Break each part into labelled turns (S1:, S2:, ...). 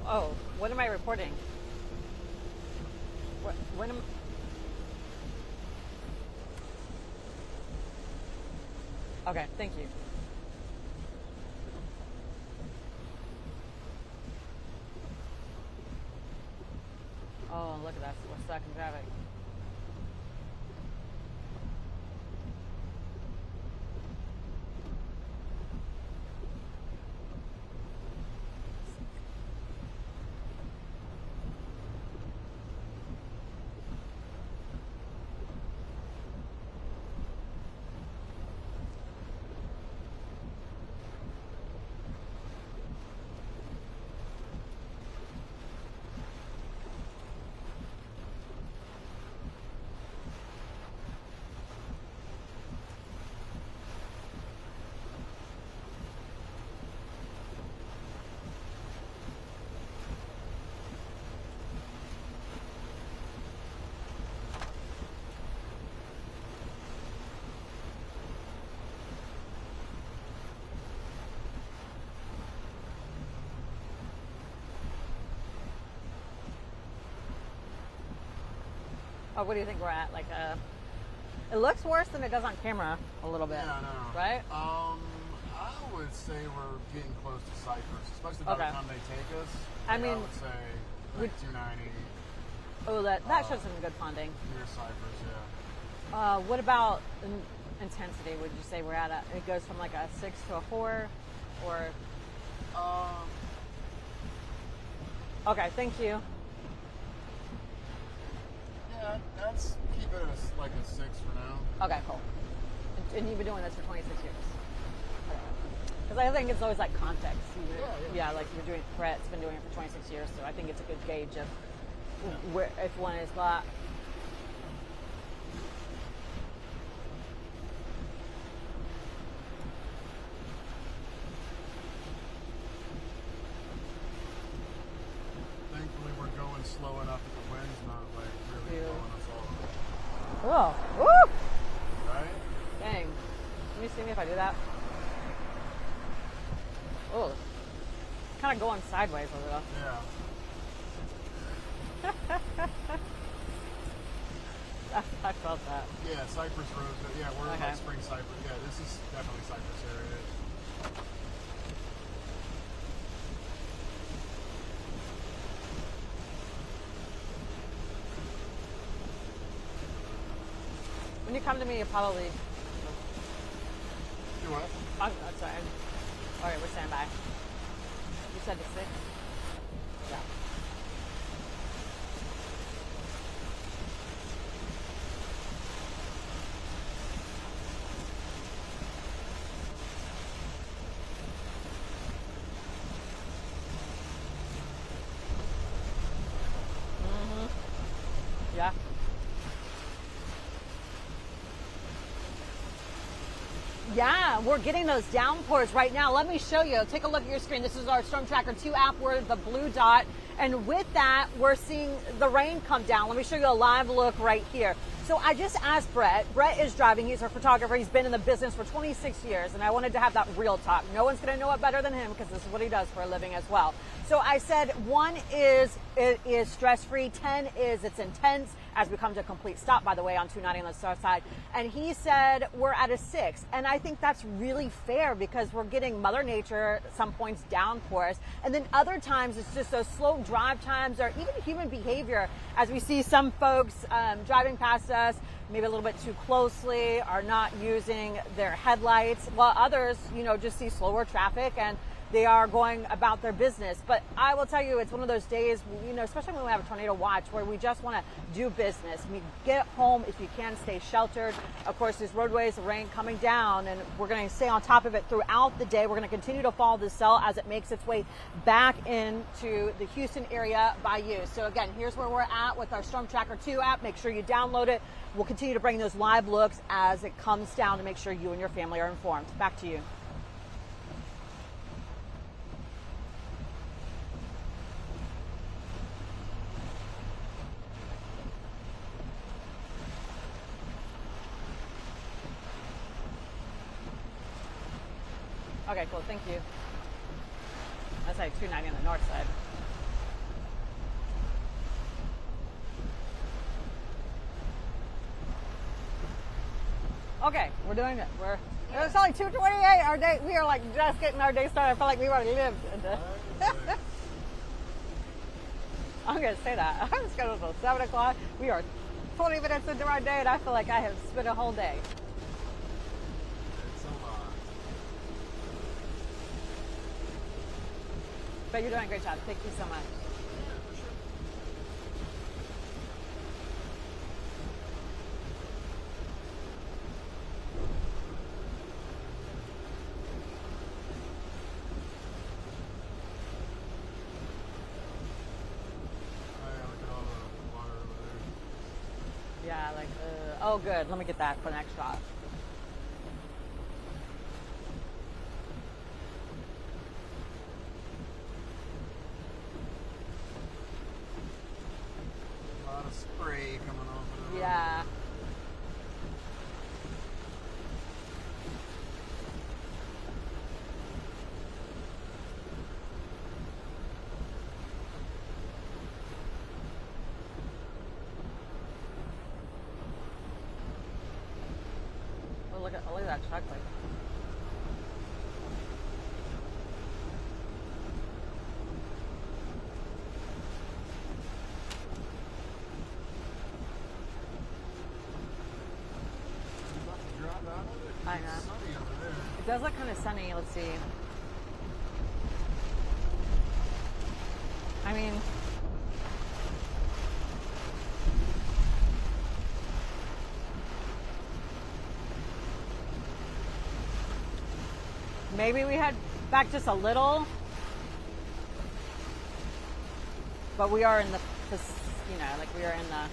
S1: Oh, what am I reporting? When am... Okay, thank you. Oh, look at that. We're stuck in traffic. Oh, what do you think we're at? Like, it looks worse than it does on camera a little bit.
S2: Yeah, I know.
S1: Right?
S2: I would say we're getting close to Cypress, especially by the time they take us.
S1: I mean,
S2: I would say like 290.
S1: Oh, that shows some good funding.
S2: Near Cypress, yeah.
S1: What about intensity? Would you say we're at it goes from like a 6 to a 4, or? Okay, thank you.
S2: Yeah, let's keep it at like a 6 for now.
S1: Okay, cool. And you've been doing this for 26 years. Because I think it's always like context. Yeah, like you're doing, Brett's been doing it for 26 years, so I think it's a good gauge of where, if one is not.
S2: Thankfully, we're going slow enough that the wind's not like really blowing us all
S1: Oh,
S2: over.
S1: woo!
S2: Right?
S1: Dang. Can you see me if I do that? Oh, kind of going sideways a little.
S2: Yeah.
S1: I felt that.
S2: Yeah, Cypress Road. Yeah, we're
S1: Okay.
S2: like Spring Cypress. Yeah, this is definitely Cypress area.
S1: When you come to me, you probably.
S2: Do what?
S1: I'm sorry. All right, we're standing by. You said it's 6? Yeah. Yeah. Yeah, we're getting those downpours right now. Let me show you. Take a look at your screen. This is our Storm Tracker 2 app. We're the blue dot. And with that, we're seeing the rain come down. Let me show you a live look right here. So I just asked Brett. Brett is driving. He's our photographer. He's been in the business for 26 years. And I wanted to have that real talk. No one's going to know it better than him because this is what he does for a living as well. So I said, 1 is it is stress-free. 10 is it's intense as we come to a complete stop, by the way, on 290 on the south side. And he said we're at a 6. And I think that's really fair because we're getting Mother Nature, at some points, downpours. And then other times it's just those slow drive times or even human behavior as we see some folks driving past us, maybe a little bit too closely, are not using their headlights, while others, just see slower traffic and they are going about their business. But I will tell you, it's one of those days, especially when we have a tornado watch, where we just want to do business. We get home, if you can, stay sheltered. Of course, these roadways, the rain coming down, and we're going to stay on top of it throughout the day. We're going to continue to follow the cell as it makes its way back into the Houston area by you. So again, here's where we're at with our Storm Tracker 2 app. Make sure you download it. We'll continue to bring those live looks as it comes down to make sure you and your family are informed. Back to you. Okay, cool. Thank you. That's like 290 on the north side. Okay, we're doing it. It's only 2:28. Our day. We are like just getting our day started. I feel like we've already lived. I'm gonna say that. I'm scheduled until 7 o'clock. We are 20 minutes into our day, and I feel like I have spent a whole day.
S2: It's a lot.
S1: But you're doing a great job. Thank you so much. Yeah, like, oh, good. Let me get that for the next shot.
S2: A lot of spray coming off of it.
S1: Yeah. Look at that truck. Like, I know. It does look kind of sunny. Let's see. I mean, maybe we head back just a little, but we are in the, you know, like we are in the.
S2: Yeah.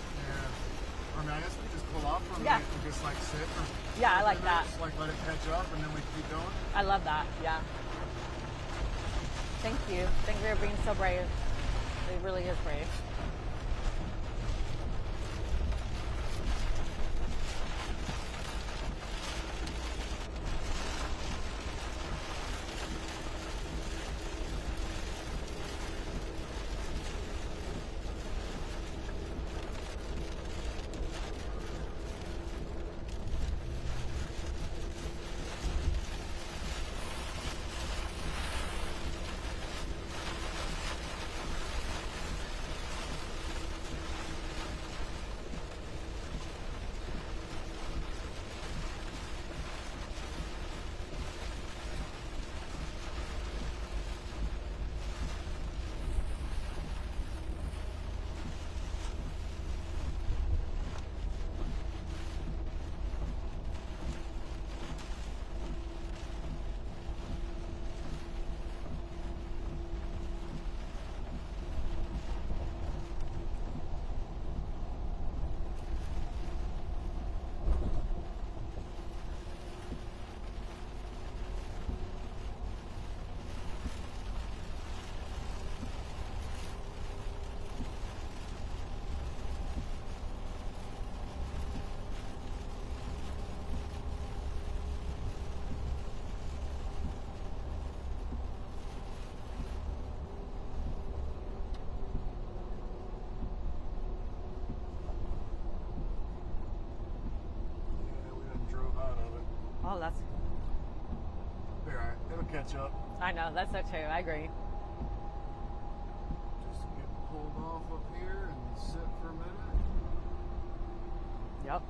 S2: I mean, I guess we just pull off for a
S1: Yeah.
S2: minute and just like sit for.
S1: Yeah, I like that.
S2: Just like let it catch up and then we keep going.
S1: I love that. Yeah. Thank you. Thank you for being so brave. It really is brave. Oh, that's.
S2: All right, it'll catch up.
S1: I know, that's so true. I agree.
S2: Just get pulled off up here and sit for a minute.
S1: Yep.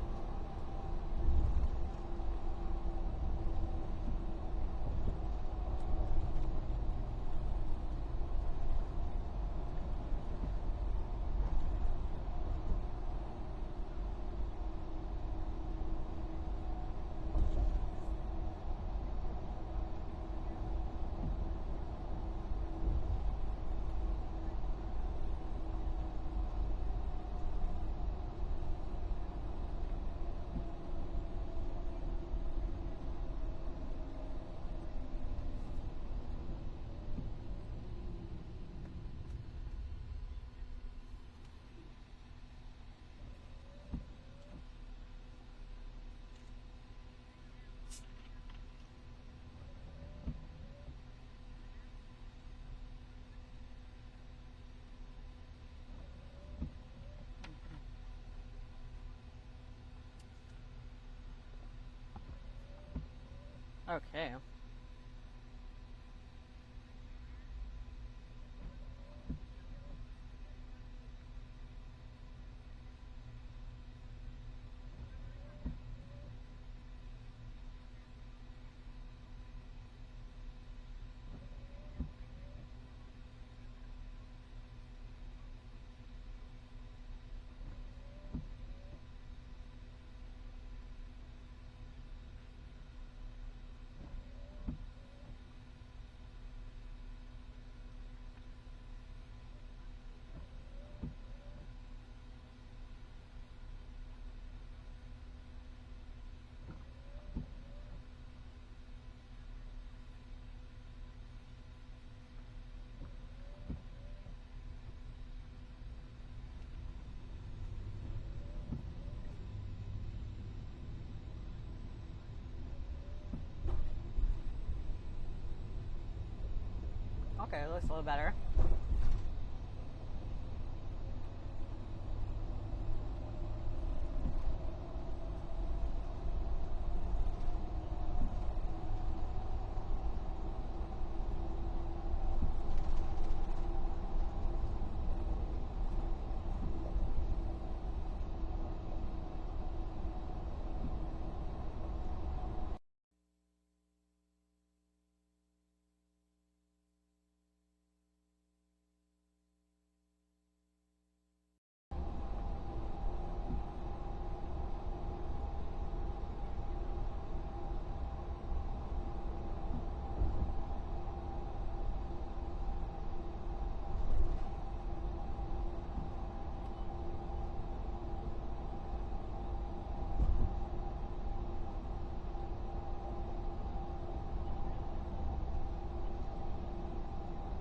S1: Okay. Okay, it looks a little better.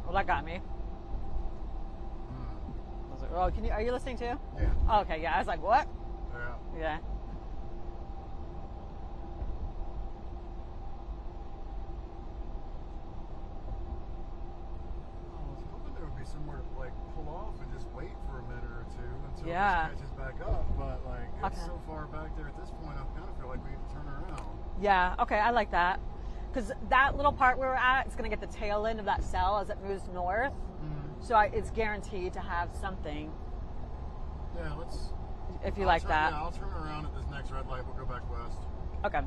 S1: Well, that got me. I was like, oh, are you listening too?
S2: Yeah.
S1: Oh, okay, yeah. I was like, what?
S2: Yeah.
S1: Yeah.
S2: I was hoping there would be somewhere to like pull off and just wait for a minute or two until
S1: Yeah.
S2: it catches back up. But like it's
S1: Okay.
S2: so far back there at this point, I kind of feel like we need to turn around.
S1: Yeah, okay, I like that. Because that little part we were at, it's going to get the tail end of that cell as it moves north. So it's guaranteed to have something.
S2: Yeah, let's.
S1: If you
S2: I'll
S1: like
S2: turn,
S1: that.
S2: Yeah, I'll turn around at this next red light. We'll go back west.
S1: Okay.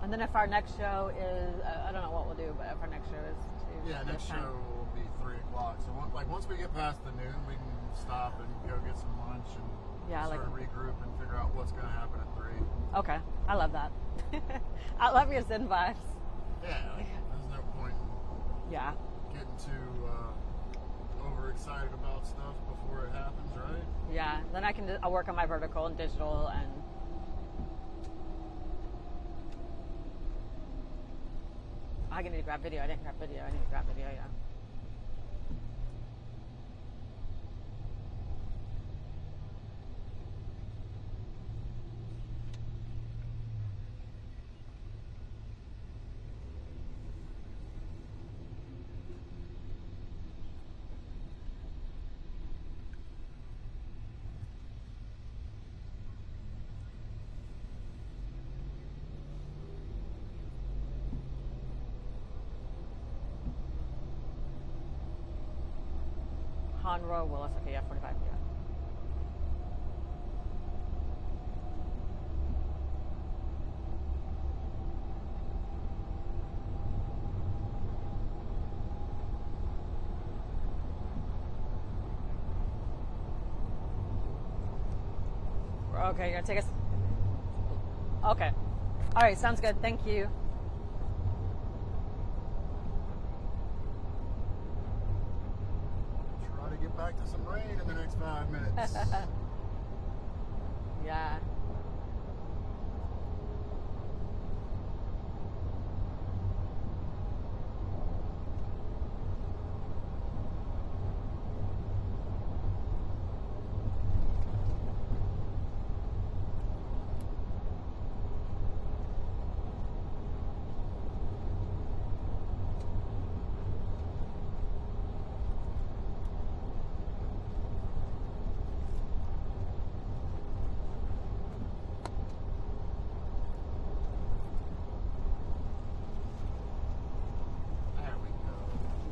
S1: And then if our next show is, I don't know what we'll do, but if our next show is to
S2: Yeah, next show will be 3 o'clock. So once we get past the noon, we can stop and go get some lunch and sort of regroup and figure out what's going to happen at 3.
S1: Okay, I love that. I love your Zen vibes.
S2: Yeah, there's no point
S1: Yeah.
S2: getting too overexcited about stuff before it happens, right?
S1: Yeah, then I'll work on my vertical and digital and I need to grab video. I didn't grab video. I need to grab video, yeah. Conroe, Willis, okay, yeah, 45, yeah. Okay, you're gonna take us. Okay. All right, sounds good. Thank you.
S2: Try to get back to some rain in the next 5 minutes.
S1: Yeah.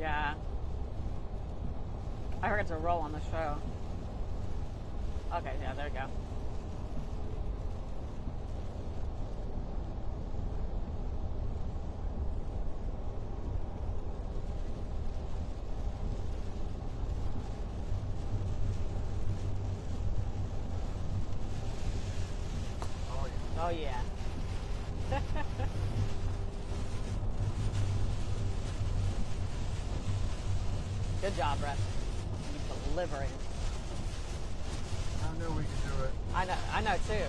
S1: Yeah. I forgot to roll on the show. Okay, yeah, there we go. Oh, yeah. Good job, Brett. You're delivering.
S2: I knew we could do it.
S1: I know too.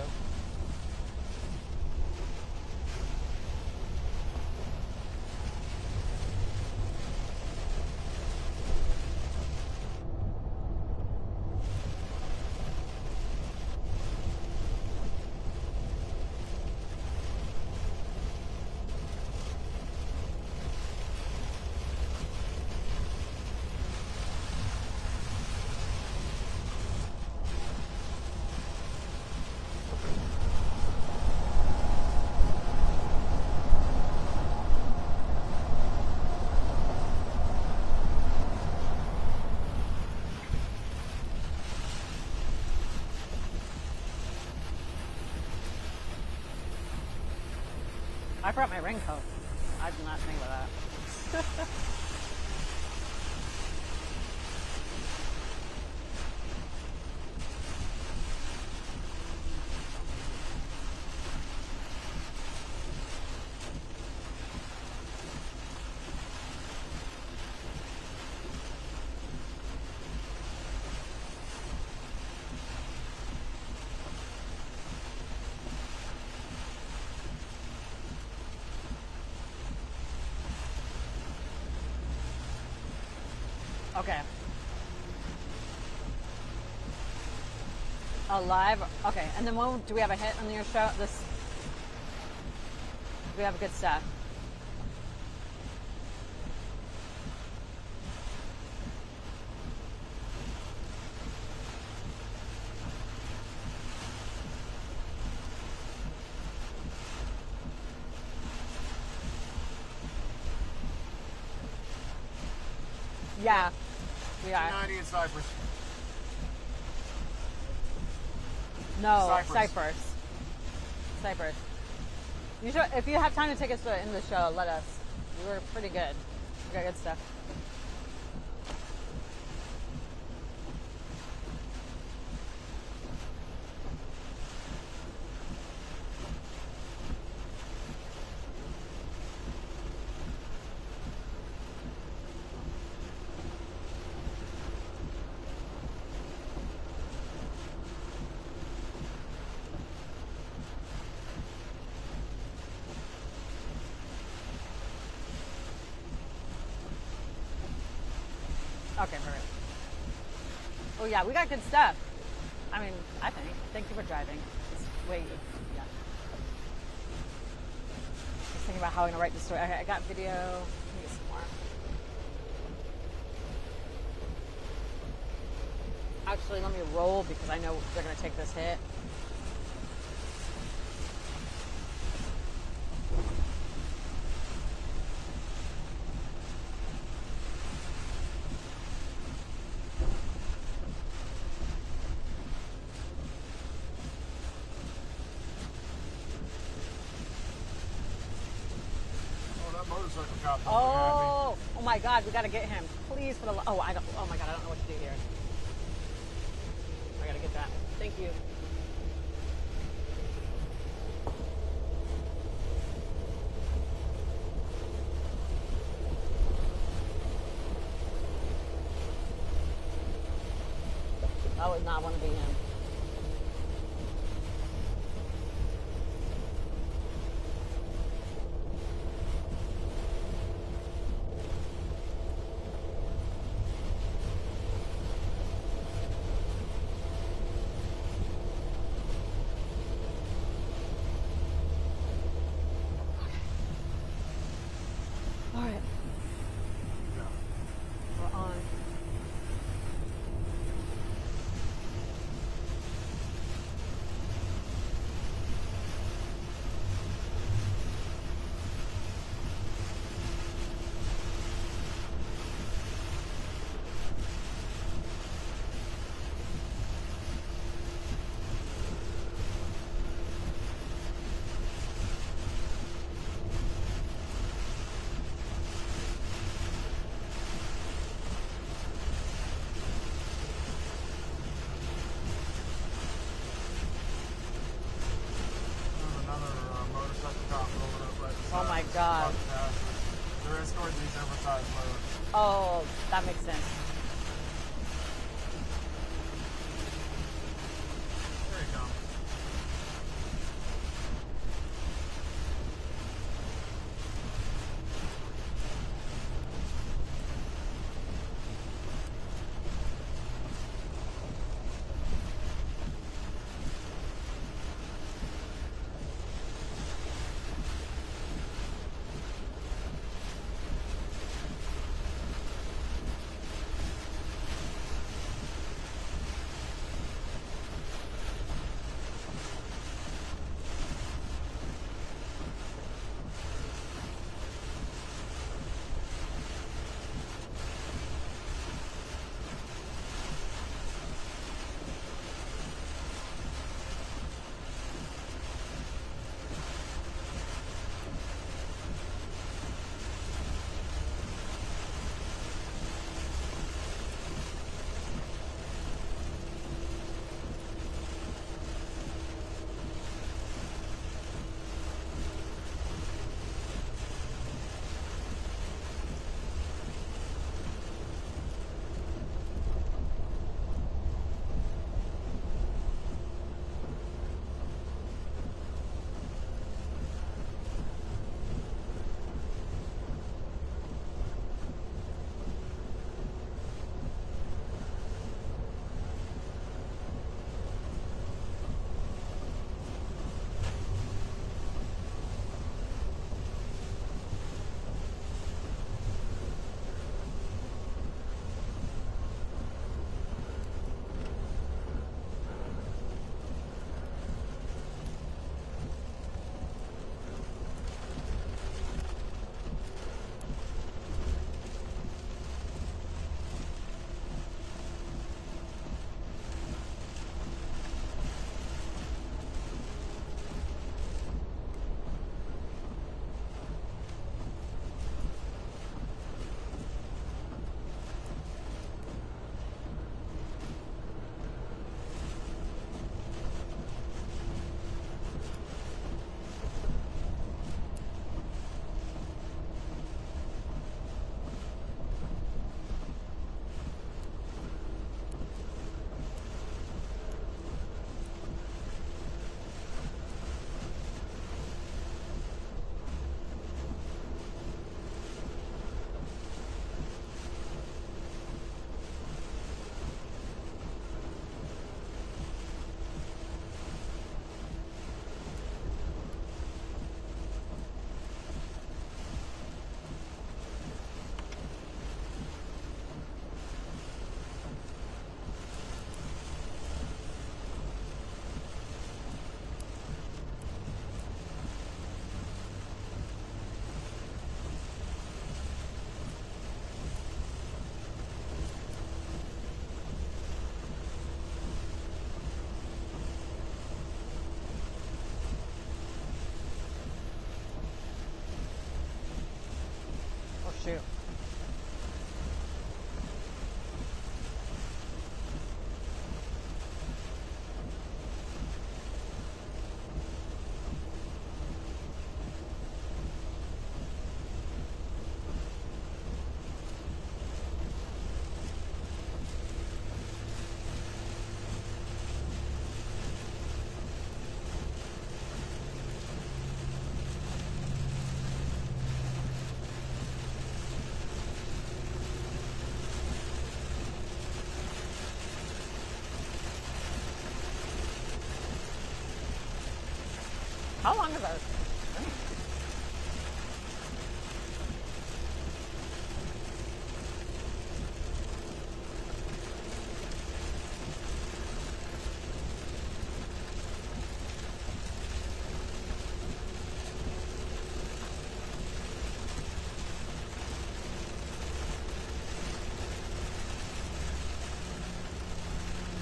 S1: I brought my raincoat. I did not think of that. Okay. Alive. Okay, and then when do we have a hit on your show? This. Do we have good stuff? Yeah, we are.
S2: 90 in Cyprus.
S1: No, Cyprus. Cyprus. You should, if you have time to take us in the show, let us. We were pretty good. We got good stuff. Okay, perfect. Oh yeah, we got good stuff. I mean, I think. Thank you for driving. Wait, yeah. Just thinking about how I'm gonna write the story. Okay, I got video. Let me get some more. Actually, let me roll because I know they're gonna take this hit. Oh my God, we gotta get him. Please, for the oh my God, I don't know what to do here. I gotta get that. Thank you. I would not want to be him. That makes sense.
S2: There you go.
S1: Shoot. How long is that?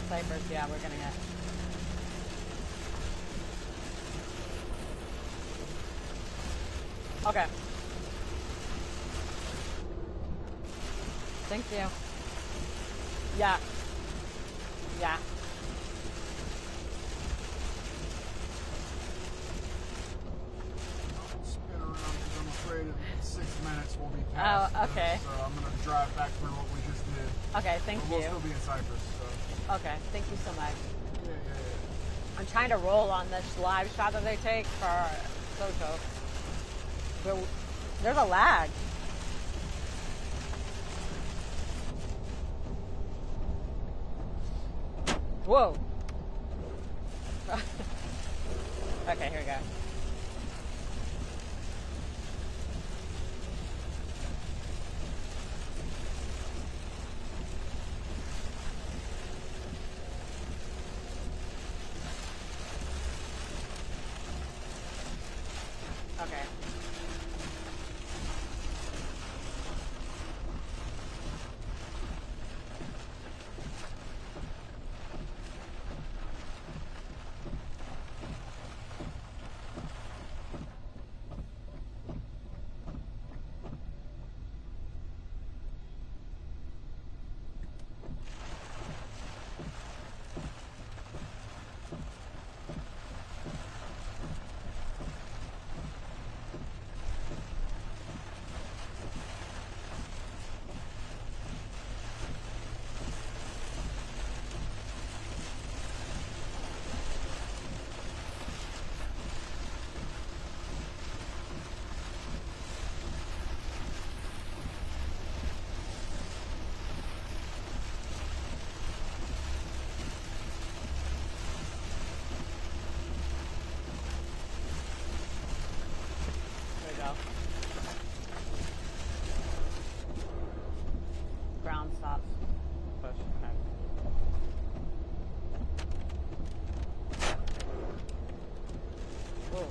S1: Cypress, yeah, we're gonna get. Okay. Thank you. Yeah. Yeah.
S2: Spin around because I'm afraid in 6 minutes we'll be past.
S1: Oh, okay.
S2: So I'm going to drive back through what we
S1: Okay, thank
S2: but
S1: you.
S2: We'll still be in Cyprus. So.
S1: Okay, thank you so much.
S2: Yeah.
S1: I'm trying to roll on this live shot that they take for our social. But there's a lag. Whoa. Okay, here we go. Okay. Ground stops. Push. Okay. Whoa.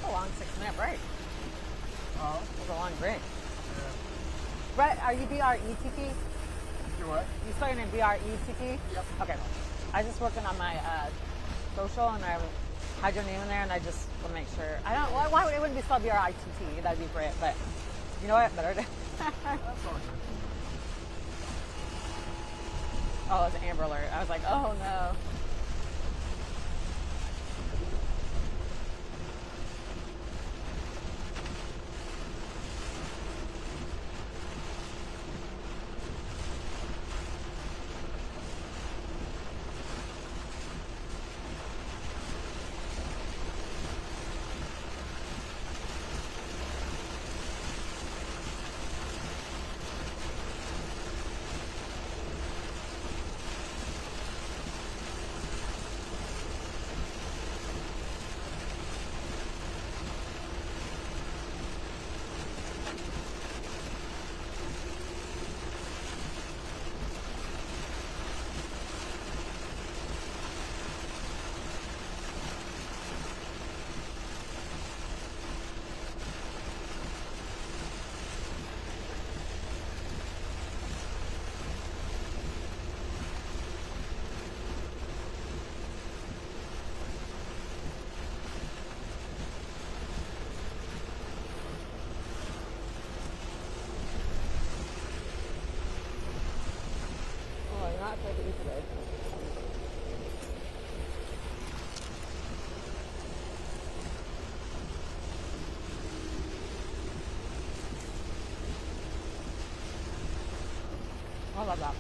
S1: Long 6-minute break.
S2: Oh.
S1: It was a long break.
S2: Yeah.
S1: Brett, are you BRETT?
S2: You what?
S1: You starting in BRETT?
S2: Yep.
S1: Okay. I was just working on my social, and I had your name in there, and I just want to make sure. I don't. Why would it wouldn't be spelled BRITT? That'd be Brit, but you know what? Better.
S2: That's all good.
S1: Oh, it's an Amber Alert. I was like, oh no. best way to eat today. I love that.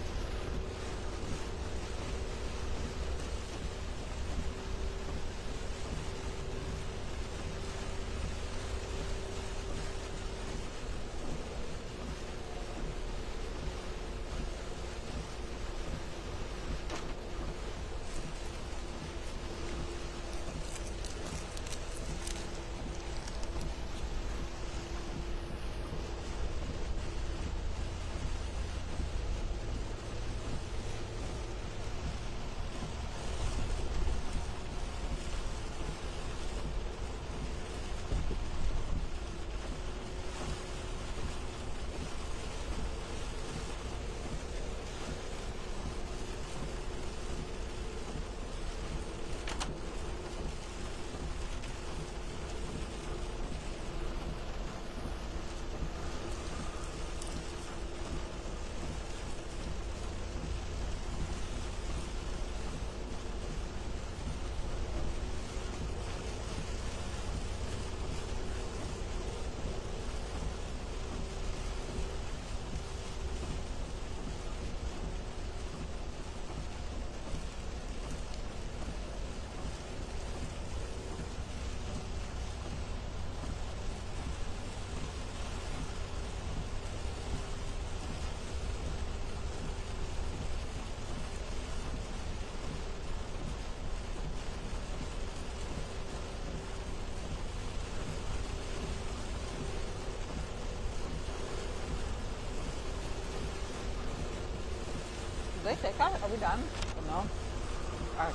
S1: Did they take that? Are we done? No. All right.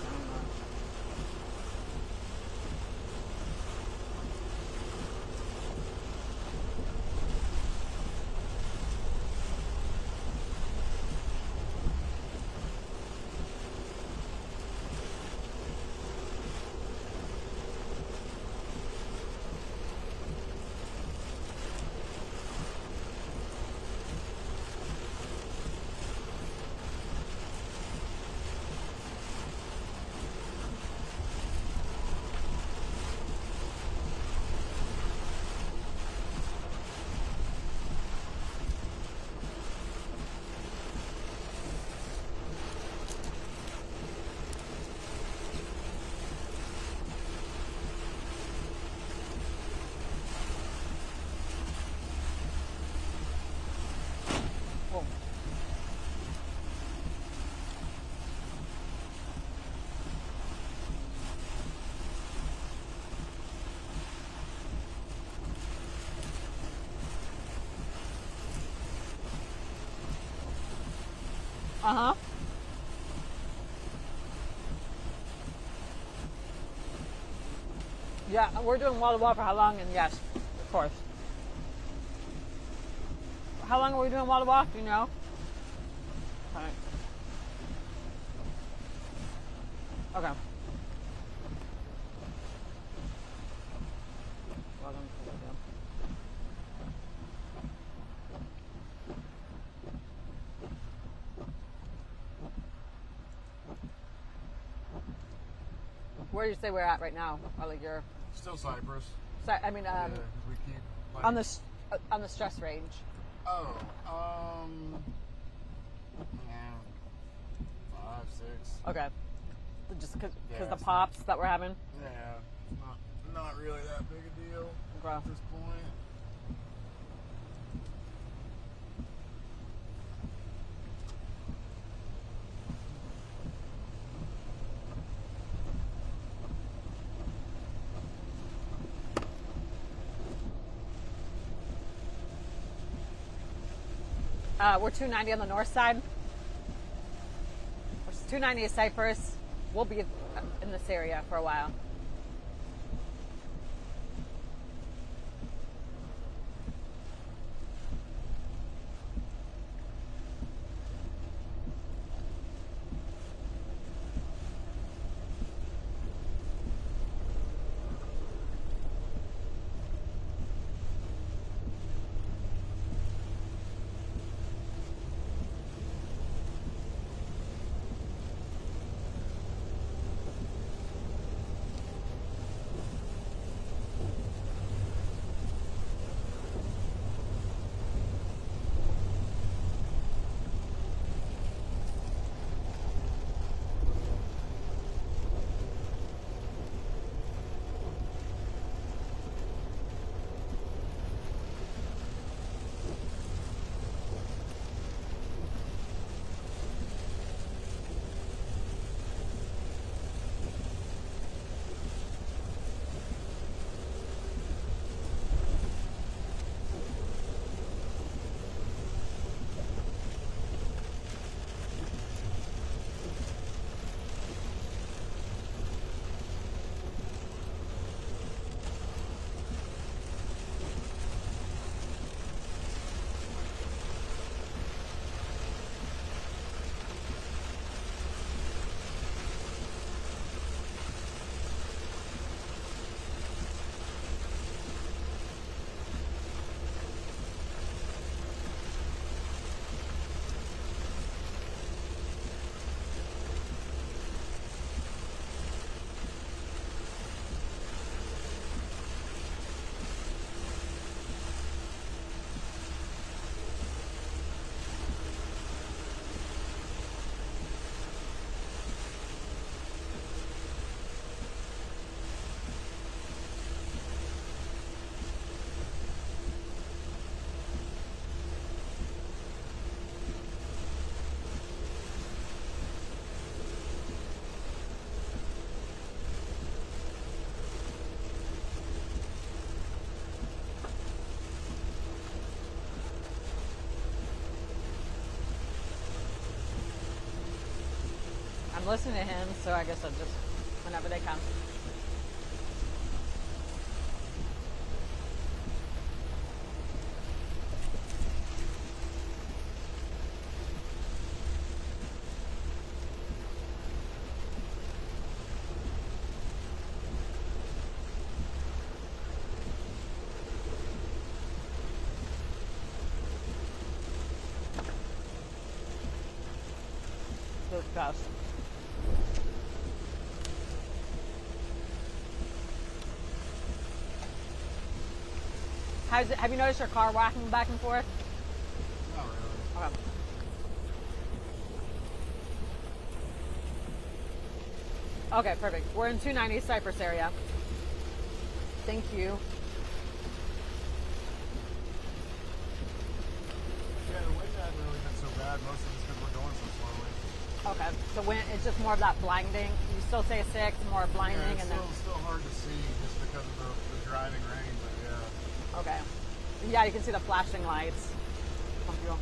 S1: Uh-huh. Yeah, we're doing wall to wall for how long? And yes, of course. How long are we doing wall to wall? Do you know? All right. Okay. Welcome to Rodeo. Where do you say we're at right now? Or like you're
S2: Still Cypress.
S1: I mean,
S2: Yeah, 'cause we keep like,
S1: on the stress range.
S2: Oh, yeah, 5, 6.
S1: Okay. Just because
S2: Yeah,
S1: the
S2: it's
S1: pops that we're having.
S2: Yeah, it's not really that big a deal
S1: Okay.
S2: at this point.
S1: We're 290 on the north side. 290 is Cypress. We'll be in this area for a while. I'm listening to him, so I guess I'll just, whenever they come. Discuss. Have you noticed your car rocking back and forth?
S2: Not really.
S1: Okay. Okay, perfect. We're in 290 Cypress area. Thank you.
S2: Yeah, the wind hasn't really been so bad. Most of it's because we're going so slowly.
S1: Okay, so when it's just more of that blinding. You still say 6, more blinding,
S2: Yeah,
S1: and
S2: it's still hard to see just because of the driving rain, but yeah.
S1: okay, yeah, you can see the flashing lights. Pump fuel.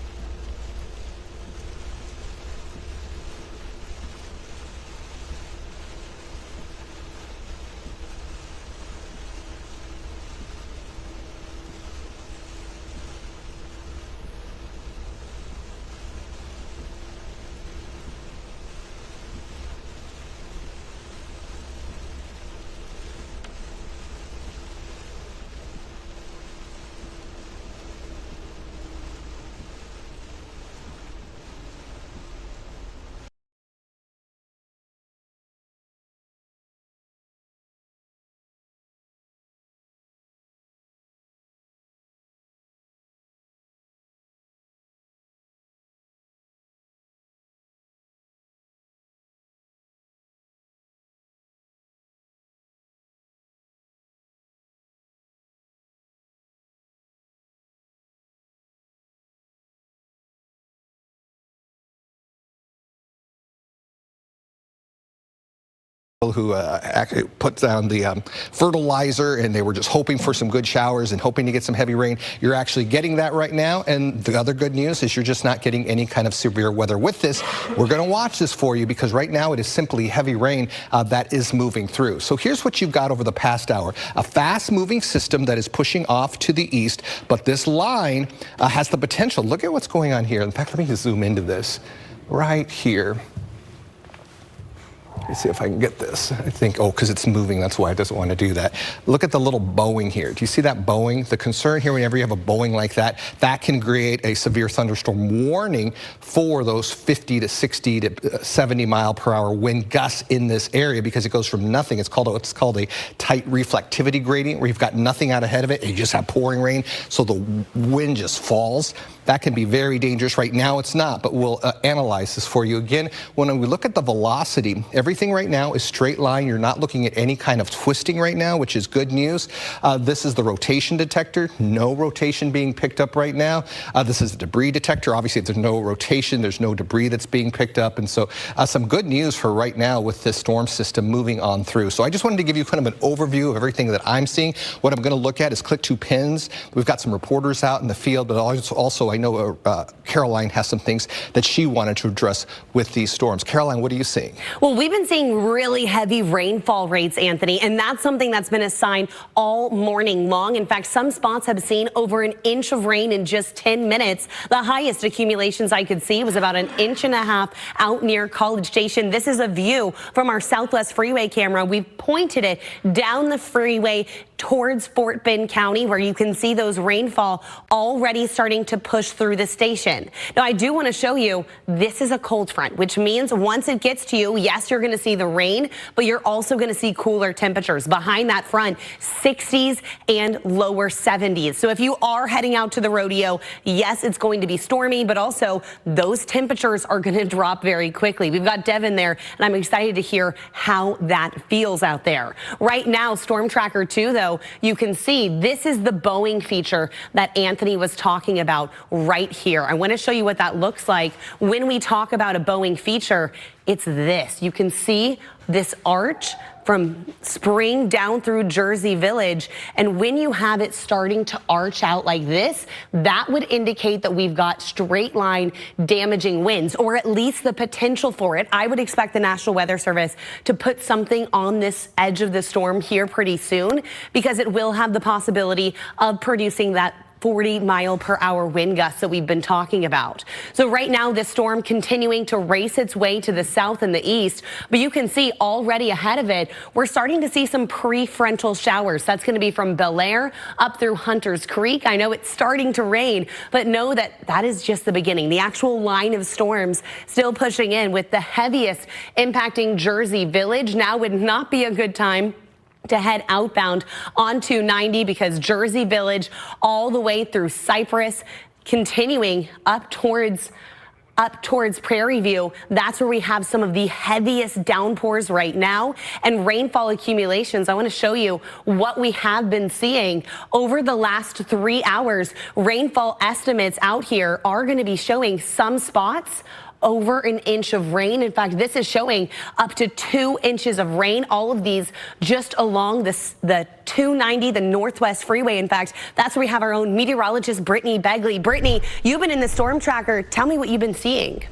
S3: Who actually put down the fertilizer, and they were just hoping for some good showers and hoping to get some heavy rain. You're actually getting that right now, and the other good news is you're just not getting any kind of severe weather with this. We're going to watch this for you because right now it is simply heavy rain that is moving through. So here's what you've got over the past hour. A fast-moving system that is pushing off to the east, but this line has the potential. Look at what's going on here. In fact, let me just zoom into this right here. Let me see if I can get this. I think, oh, because it's moving, that's why it doesn't want to do that. Look at the little bowing here. Do you see that bowing? The concern here, whenever you have a bowing like that, that can create a severe thunderstorm warning for those 50 to 60 to 70 mile per hour wind gusts in this area, because it goes from nothing. It's called a tight reflectivity gradient, where you've got nothing out ahead of it and you just have pouring rain, so the wind just falls. That can be very dangerous. Right now it's not, but we'll analyze this for you. Again, when we look at the velocity, everything right now is straight line. You're not looking at any kind of twisting right now, which is good news. This is the rotation detector. No rotation being picked up right now. This is the debris detector. Obviously, if there's no rotation, there's no debris that's being picked up. And so some good news for right now with this storm system moving on through. So I just wanted to give you kind of an overview of everything that I'm seeing. What I'm going to look at is click to pins. We've got some reporters out in the field, but also I know Caroline has some things that she wanted to address with these storms. Caroline, what are you seeing?
S4: Well, we've been seeing really heavy rainfall rates, Anthony, and that's something that's been a sign all morning long. In fact, some spots have seen over an inch of rain in just 10 minutes. The highest accumulations I could see was about an inch and a half out near College Station. This is a view from our Southwest Freeway camera. We've pointed it down the freeway towards Fort Bend County, where you can see those rainfall already starting to push through the station. Now, I do want to show you, this is a cold front, which means once it gets to you, yes, you're going to see the rain, but you're also going to see cooler temperatures. Behind that front, 60s and lower 70s. So if you are heading out to the rodeo, yes, it's going to be stormy, but also those temperatures are going to drop very quickly. We've got Devin there, and I'm excited to hear how that feels out there. Right now, Storm Tracker 2, though, you can see this is the bowing feature that Anthony was talking about right here. I want to show you what that looks like when we talk about a bowing feature. it's this. You can see this arch from Spring down through Jersey Village. And when you have it starting to arch out like this, that would indicate that we've got straight line damaging winds, or at least the potential for it. I would expect the National Weather Service to put something on this edge of the storm here pretty soon, because it will have the possibility of producing that 40-mile-per-hour wind gusts that we've been talking about. So right now, this storm continuing to race its way to the south and the east, but you can see already ahead of it, we're starting to see some prefrontal showers. That's going to be from Bel Air up through Hunters Creek. I know it's starting to rain, but know that that is just the beginning. The actual line of storms still pushing in, with the heaviest impacting Jersey Village. Now would not be a good time to head outbound on 290, because Jersey Village all the way through Cypress, continuing up towards Prairie View. That's where we have some of the heaviest downpours right now and rainfall accumulations. I want to show you what we have been seeing over the last 3 hours. Rainfall estimates out here are going to be showing some spots over an inch of rain. In fact, this is showing up to 2 inches of rain. All of these just along the 290, the Northwest Freeway. In fact, that's where we have our own meteorologist, Brittany Begley. Brittany, you've been in the storm tracker. Tell me what you've been seeing.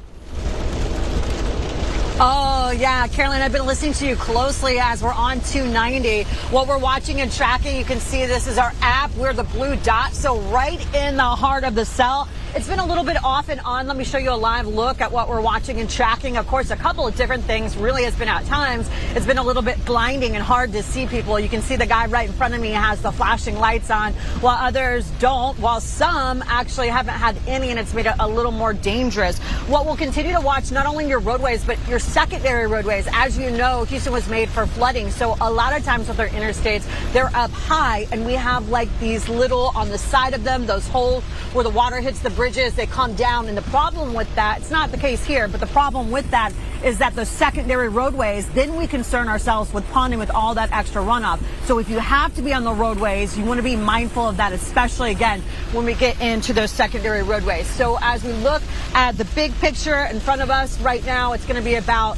S1: Oh, yeah, Caroline, I've been listening to you closely as we're on 290. What we're watching and tracking, you can see this is our app. We're the blue dot, so right in the heart of the cell. It's been a little bit off and on. Let me show you a live look at what we're watching and tracking. Of course, a couple of different things. Really has been at times, it's been a little bit blinding and hard to see people. You can see the guy right in front of me has the flashing lights on, while others don't, while some actually haven't had any, and it's made it a little more dangerous. What we'll continue to watch, not only your roadways, but your secondary roadways. As you know, Houston was made for flooding, so a lot of times with our interstates, they're up high, and we have like these little on the side of them, those holes where the water hits the bridges, they come down. And the problem with that, it's not the case here, but the problem with that is that the secondary roadways, then we concern ourselves with ponding with all that extra runoff. So if you have to be on the roadways, you want to be mindful of that, especially again when we get into those secondary roadways. So as we look at the big picture in front of us right now, it's going to be about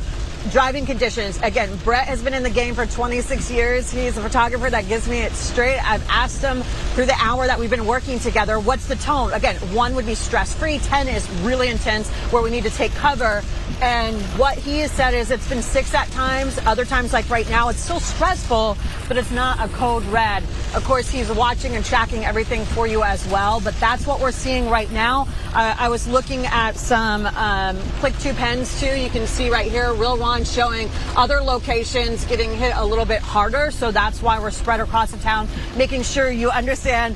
S1: driving conditions. Again, Brett has been in the game for 26 years. He's a photographer that gives me it straight. I've asked him through the hour that we've been working together, what's the tone? Again, 1 would be stress-free, 10 is really intense, where we need to take cover. And what he has said is it's been 6 at times. Other times, like right now, it's still stressful, but it's not a code red. Of course, he's watching and tracking everything for you as well, but that's what we're seeing right now. I was looking at some Click 2 pens too. You can see right here, Real Ron showing other locations getting hit a little bit harder. So that's why we're spread across the town, making sure you understand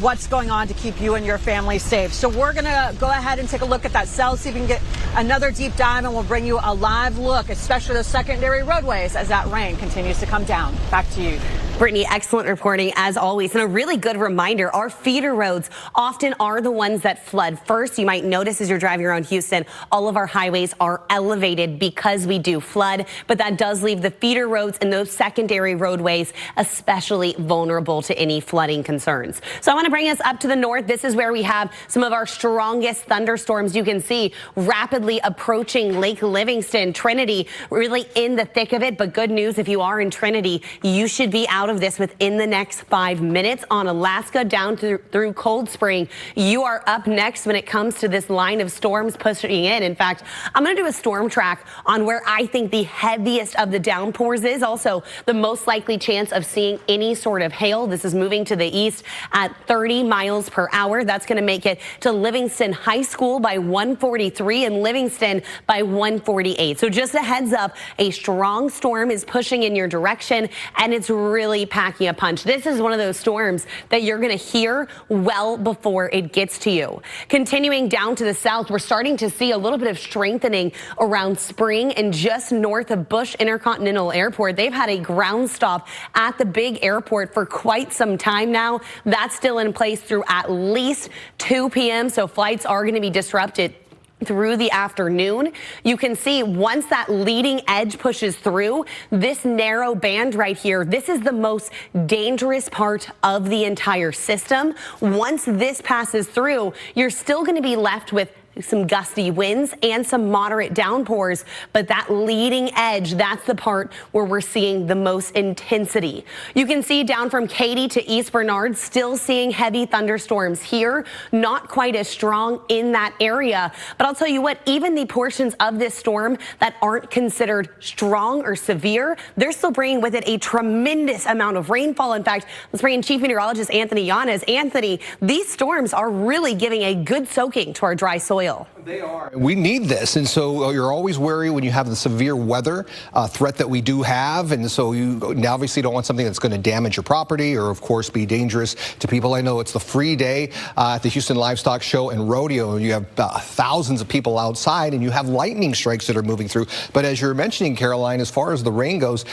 S1: what's going on to keep you and your family safe. So we're going to go ahead and take a look at that cell, see if we can get another deep dive, and we'll bring you a live look, especially the secondary roadways, as that rain continues to come down. Back to you.
S4: Brittany, excellent reporting as always, and a really good reminder, our feeder roads often are the ones that flood first. You might notice as you're driving around Houston, all of our highways are elevated because we do flood, but that does leave the feeder roads and those secondary roadways especially vulnerable to any flooding concerns. So I want to bring us up to the north. This is where we have some of our strongest thunderstorms. You can see rapidly approaching Lake Livingston. Trinity really in the thick of it, but good news, if you are in Trinity, you should be out of this within the next 5 minutes. On Alaska down through Cold Spring, you are up next when it comes to this line of storms pushing in. In fact, I'm going to do a storm track on where I think the heaviest of the downpours is. Also, the most likely chance of seeing any sort of hail. This is moving to the east at 30 miles per hour. That's going to make it to Livingston High School by 1:43 and Livingston by 1:48. So just a heads up, a strong storm is pushing in your direction, and it's really packing a punch. This is one of those storms that you're going to hear well before it gets to you. Continuing down to the south, we're starting to see a little bit of strengthening around Spring and just north of Bush Intercontinental Airport. They've had a ground stop at the big airport for quite some time now. That's still in place through at least 2 p.m. So flights are going to be disrupted through the afternoon. You can see once that leading edge pushes through this narrow band right here, this is the most dangerous part of the entire system. Once this passes through, you're still going to be left with some gusty winds and some moderate downpours, but that leading edge, that's the part where we're seeing the most intensity. You can see down from Katy to East Bernard, still seeing heavy thunderstorms here, not quite as strong in that area. But I'll tell you what, even the portions of this storm that aren't considered strong or severe, they're still bringing with it a tremendous amount of rainfall. In fact, let's bring in Chief Meteorologist Anthony Yanez. Anthony, these storms are really giving a good soaking to our dry soil.
S3: They are. We need this, and so you're always worried when you have the severe weather threat that we do have, and so you obviously don't want something that's going to damage your property or, of course, be dangerous to people. I know it's the free day at the Houston Livestock Show and Rodeo, and you have thousands of people outside, and you have lightning strikes that are moving through. But as you're mentioning, Caroline, as far as the rain goes,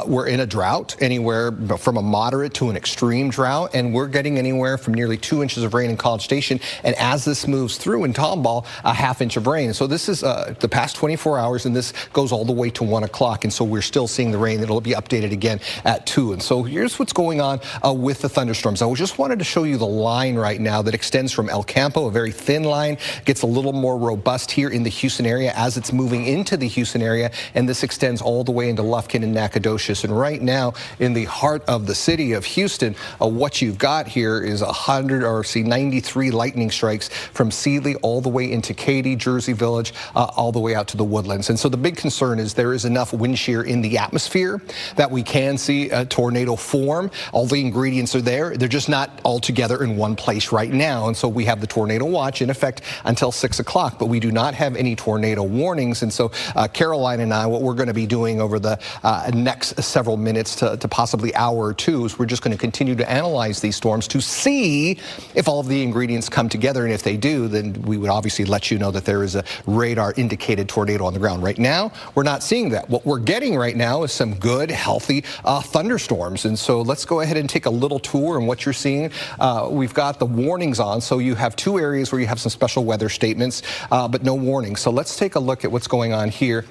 S3: we're in a drought, anywhere from a moderate to an extreme drought, and we're getting anywhere from nearly 2 inches of rain in College Station, and as this moves through in Tomball, a half inch of rain. So this is the past 24 hours, and this goes all the way to 1 o'clock. And so we're still seeing the rain. It'll be updated again at 2. And so here's what's going on with the thunderstorms. I just wanted to show you the line right now that extends from El Campo, a very thin line, gets a little more robust here in the Houston area as it's moving into the Houston area. And this extends all the way into Lufkin and Nacogdoches. And right now, in the heart of the city of Houston, what you've got here is 93 lightning strikes from Sealy all the way into Katy, Jersey Village, all the way out to the Woodlands. And so the big concern is there is enough wind shear in the atmosphere that we can see a tornado form. All the ingredients are there. They're just not all together in one place right now. And so we have the tornado watch in effect until 6 o'clock, but we do not have any tornado warnings. And so Caroline and I, what we're going to be doing over the next several minutes to possibly hour or two is we're just going to continue to analyze these storms to see if all of the ingredients come together. And if they do, then we would obviously let you know that there is a radar indicated tornado on the ground. Right now, we're not seeing that. What we're getting right now is some good, healthy thunderstorms. And so let's go ahead and take a little tour. And what you're seeing, we've got the warnings on. So you have 2 areas where you have some special weather statements, but no warnings. So let's take a look at what's going on here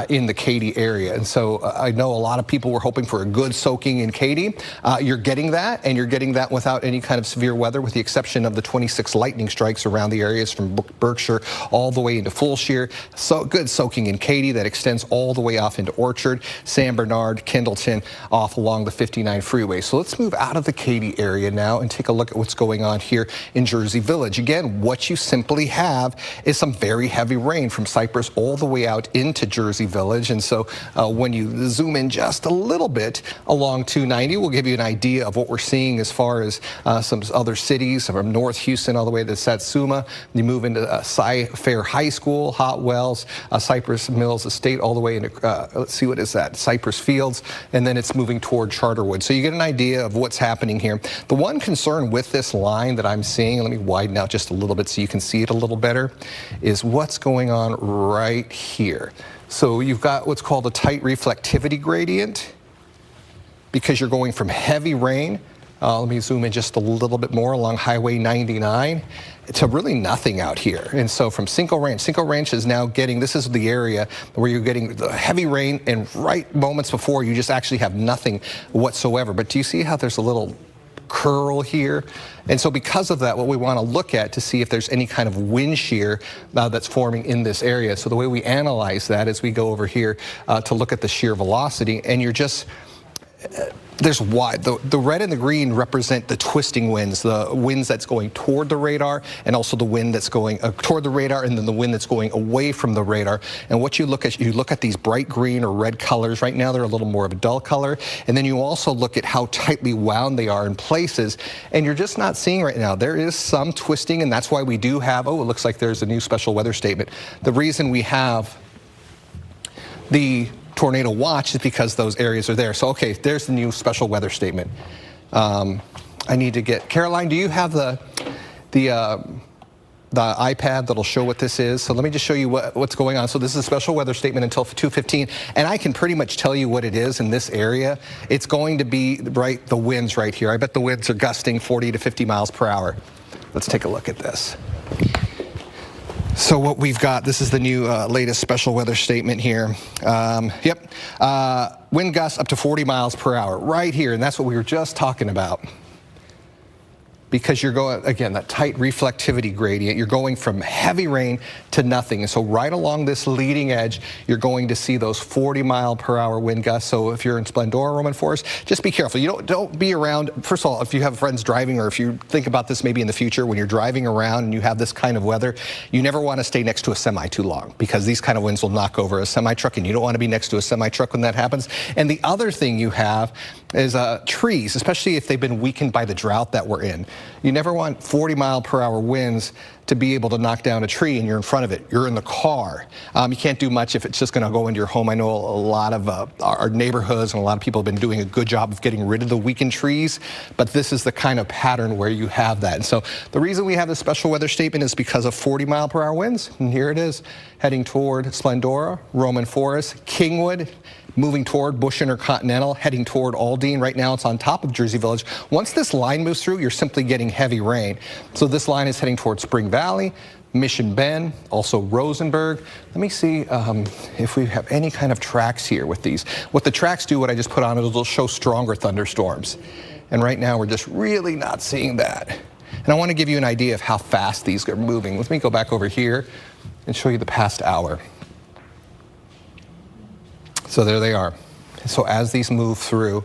S3: in the Katy area. And so I know a lot of people were hoping for a good soaking in Katy. You're getting that, and you're getting that without any kind of severe weather, with the exception of the 26 lightning strikes around the areas from Berkshire all the way into Fulshire. So good soaking in Katy that extends all the way off into Orchard, San Bernard, Kendleton, off along the 59 freeway. So let's move out of the Katy area now and take a look at what's going on here in Jersey Village. Again, what you simply have is some very heavy rain from Cypress all the way out into Jersey Village. And so when you zoom in just a little bit along 290, we'll give you an idea of what we're seeing as far as some other cities from North Houston all the way to Satsuma. You move into Cy-Fair High School, Hot Wells, Cypress Mills Estate, all the way into, let's see, what is that? Cypress Fields, and then it's moving toward Charterwood. So you get an idea of what's happening here. The one concern with this line that I'm seeing, let me widen out just a little bit so you can see it a little better, is what's going on right here. So you've got what's called a tight reflectivity gradient, because you're going from heavy rain, let me zoom in just a little bit more along Highway 99 to really nothing out here. And so from Cinco Ranch is now getting, this is the area where you're getting the heavy rain, and right moments before you just actually have nothing whatsoever. But do you see how there's a little curl here? And so because of that, what we want to look at to see if there's any kind of wind shear that's forming in this area. So the way we analyze that is we go over here to look at the shear velocity, and you're just there's wide. The red and the green represent the twisting winds, the winds that's going toward the radar, and also the wind that's going toward the radar, and then the wind that's going away from the radar. And what you look at these bright green or red colors. Right now they're a little more of a dull color. And then you also look at how tightly wound they are in places, and you're just not seeing right now. There is some twisting, and that's why we do have, oh, it looks like there's a new special weather statement. The reason we have the tornado watch is because those areas are there. So, okay, there's the new special weather statement. I need to get, Caroline, do you have the iPad that'll show what this is? So let me just show you what's going on. So this is a special weather statement until 2:15, and I can pretty much tell you what it is in this area. It's going to be the winds right here. I bet the winds are gusting 40 to 50 miles per hour. Let's take a look at this. So what we've got, this is the new latest special weather statement here. Wind gusts up to 40 miles per hour right here, and that's what we were just talking about. because you're going, again, that tight reflectivity gradient, you're going from heavy rain to nothing. And so right along this leading edge, you're going to see those 40-mile-per-hour wind gusts. So if you're in Splendora, Roman Forest, just be careful. You don't be around, first of all, if you have friends driving, or if you think about this maybe in the future, when you're driving around and you have this kind of weather, you never want to stay next to a semi too long, because these kind of winds will knock over a semi-truck, and you don't want to be next to a semi-truck when that happens. And the other thing you have is trees, especially if they've been weakened by the drought that we're in. You never want 40-mile-per-hour winds to be able to knock down a tree and you're in front of it. You're in the car. You can't do much if it's just going to go into your home. I know a lot of our neighborhoods and a lot of people have been doing a good job of getting rid of the weakened trees, but this is the kind of pattern where you have that. And so the reason we have this special weather statement is because of 40-mile-per-hour winds. And here it is, heading toward Splendora, Roman Forest, Kingwood, moving toward Bush Intercontinental, heading toward Aldine. Right now it's on top of Jersey Village. Once this line moves through, you're simply getting heavy rain. So this line is heading toward Spring Valley, Mission Bend, also Rosenberg. Let me see if we have any kind of tracks here with these. What the tracks do, what I just put on it, is they'll show stronger thunderstorms. And right now we're just really not seeing that. And I want to give you an idea of how fast these are moving. Let me go back over here and show you the past hour. So there they are. So as these move through, you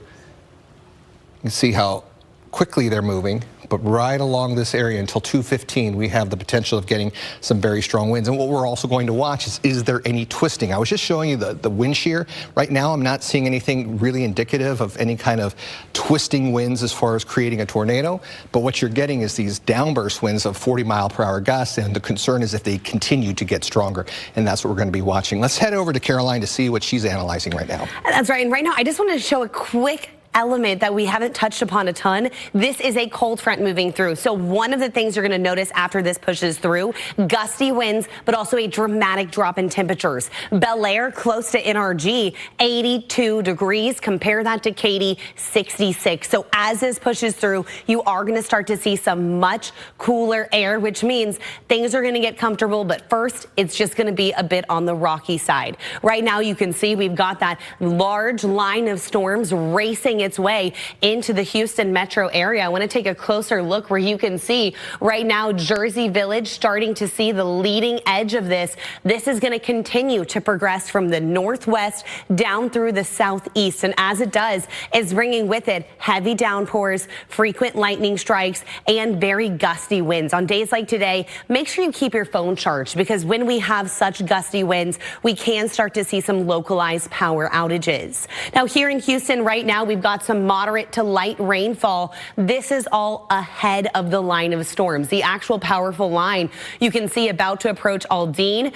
S3: can see how quickly they're moving, but right along this area until 2:15, we have the potential of getting some very strong winds. And what we're also going to watch is there any twisting? I was just showing you the wind shear. Right now, I'm not seeing anything really indicative of any kind of twisting winds as far as creating a tornado. But what you're getting is these downburst winds of 40-mile-per-hour gusts, and the concern is if they continue to get stronger. And that's what we're going to be watching. Let's head over to Caroline to see what she's analyzing right now.
S4: That's right. And right now, I just wanted to show a quick element that we haven't touched upon a ton. This is a cold front moving through. So one of the things you're going to notice after this pushes through, gusty winds, but also a dramatic drop in temperatures. Bel Air, close to NRG, 82 degrees. Compare that to Katy, 66. So as this pushes through, you are going to start to see some much cooler air, which means things are going to get comfortable. But first, it's just going to be a bit on the rocky side. Right now, you can see we've got that large line of storms racing its way into the Houston metro area. I want to take a closer look where you can see right now Jersey Village starting to see the leading edge of this. This is going to continue to progress from the northwest down through the southeast. And as it does, it's bringing with it heavy downpours, frequent lightning strikes, and very gusty winds. On days like today, make sure you keep your phone charged, because when we have such gusty winds, we can start to see some localized power outages. Now here in Houston right now, we've got some moderate to light rainfall. This is all ahead of the line of storms. The actual powerful line you can see about to approach Aldine,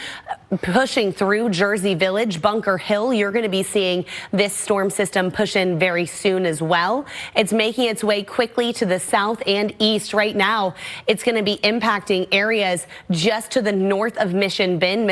S4: pushing through Jersey Village, Bunker Hill. You're going to be seeing this storm system push in very soon as well. It's making its way quickly to the south and east. Right now, it's going to be impacting areas just to the north of Mission Bend,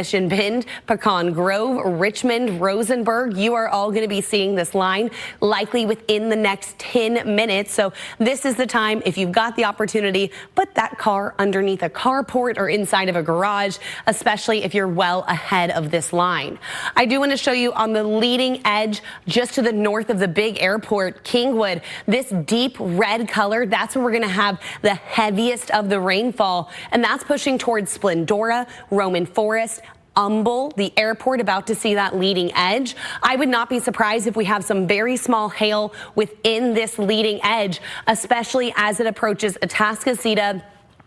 S4: Pecan Grove, Richmond, Rosenberg. You are all going to be seeing this line likely within the next 10 minutes. So this is the time, if you've got the opportunity, put that car underneath a carport or inside of a garage, especially if you're well ahead of this line. I do want to show you on the leading edge, just to the north of the big airport, Kingwood, this deep red color, that's where we're going to have the heaviest of the rainfall, and that's pushing towards Splendora, Roman Forest, Humble, the airport, about to see that leading edge. I would not be surprised if we have some very small hail within this leading edge, especially as it approaches Atascocita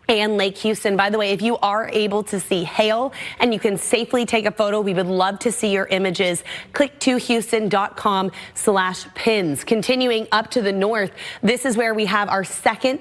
S4: and Lake Houston. By the way, if you are able to see hail and you can safely take a photo, we would love to see your images. Click to houston.com/pins. Continuing up to the north, this is where we have our second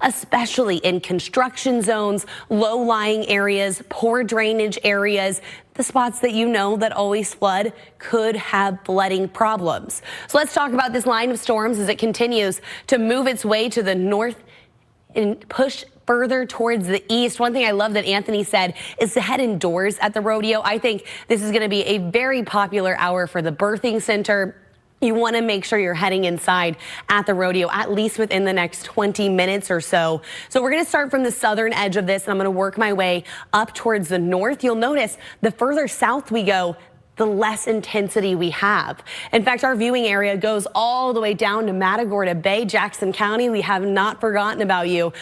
S4: especially in construction zones, low-lying areas, poor drainage areas. The spots that you know that always flood could have flooding problems. So let's talk about this line of storms as it continues to move its way to the north and push further towards the east. One thing I love that Anthony said is to head indoors at the rodeo. I think this is going to be a very popular hour for the birthing center. You want to make sure you're heading inside at the rodeo at least within the next 20 minutes or so. So we're going to start from the southern edge of this, and I'm going to work my way up towards the north. You'll notice the further south we go, the less intensity we have. In fact, our viewing area goes all the way down to Matagorda Bay, Jackson County. We have not forgotten about you.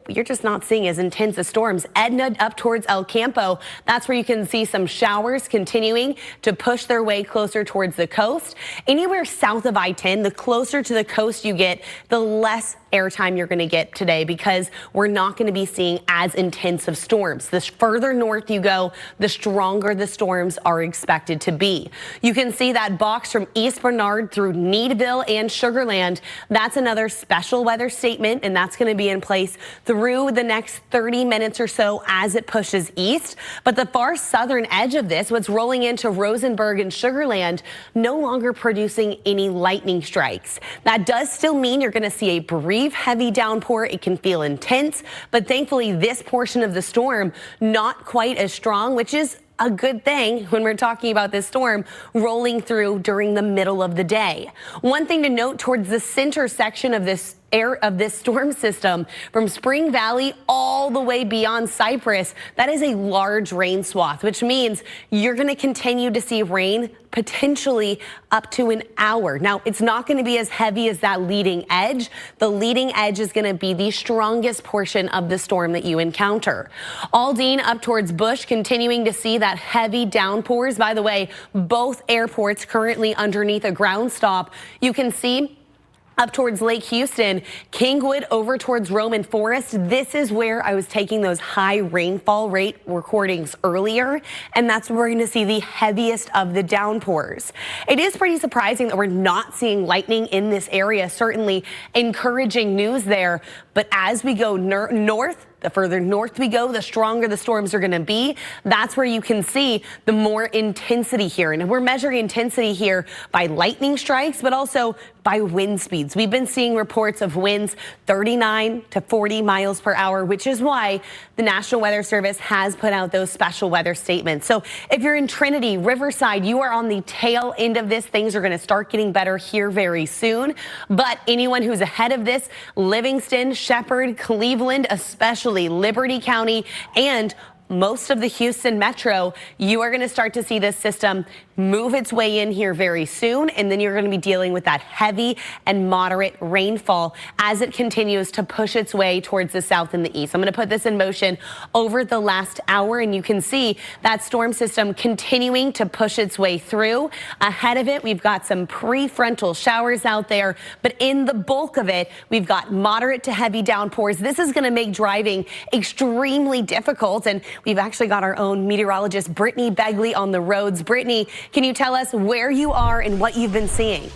S4: You're just not seeing as intense as storms. Edna up towards El Campo, that's where you can see some showers continuing to push their way closer towards the coast. Anywhere south of I-10, the closer to the coast you get, the less airtime you're going to get today, because we're not going to be seeing as intense of storms. The further north you go, the stronger the storms are expected to be. You can see that box from East Bernard through Needville and Sugar Land. That's another special weather statement, and that's going to be in place through the next 30 minutes or so as it pushes east. But the far southern edge of this, what's rolling into Rosenberg and Sugar Land, no longer producing any lightning strikes. That does still mean you're going to see a brief heavy downpour. It can feel intense, but thankfully this portion of the storm not quite as strong, which is a good thing when we're talking about this storm rolling through during the middle of the day. One thing to note towards the center section of this storm system, from Spring Valley all the way beyond Cypress, that is a large rain swath, which means you're going to continue to see rain potentially up to an hour. Now, it's not going to be as heavy as that leading edge. The leading edge is going to be the strongest portion of the storm that you encounter. Aldine up towards Bush, continuing to see that heavy downpours. By the way, both airports currently underneath a ground stop. You can see up towards Lake Houston, Kingwood over towards Roman Forest. This is where I was taking those high rainfall rate recordings earlier, and that's where we're going to see the heaviest of the downpours. It is pretty surprising that we're not seeing lightning in this area. Certainly encouraging news there, but as we go north, the further north we go, the stronger the storms are going to be. That's where you can see the more intensity here. And we're measuring intensity here by lightning strikes, but also by wind speeds. We've been seeing reports of winds 39 to 40 miles per hour, which is why the National Weather Service has put out those special weather statements. So if you're in Trinity, Riverside, you are on the tail end of this. Things are going to start getting better here very soon. But anyone who's ahead of this, Livingston, Shepherd, Cleveland, especially Liberty County, and most of the Houston metro, you are going to start to see this system move its way in here very soon, and then you're going to be dealing with that heavy and moderate rainfall as it continues to push its way towards the south and the east. I'm going to put this in motion over the last hour, and you can see that storm system continuing to push its way through. Ahead of it, we've got some prefrontal showers out there, but in the bulk of it, we've got moderate to heavy downpours. This is going to make driving extremely difficult, and we've actually got our own meteorologist, Brittany Begley, on the roads. Brittany, can you tell us where you are and what you've been seeing?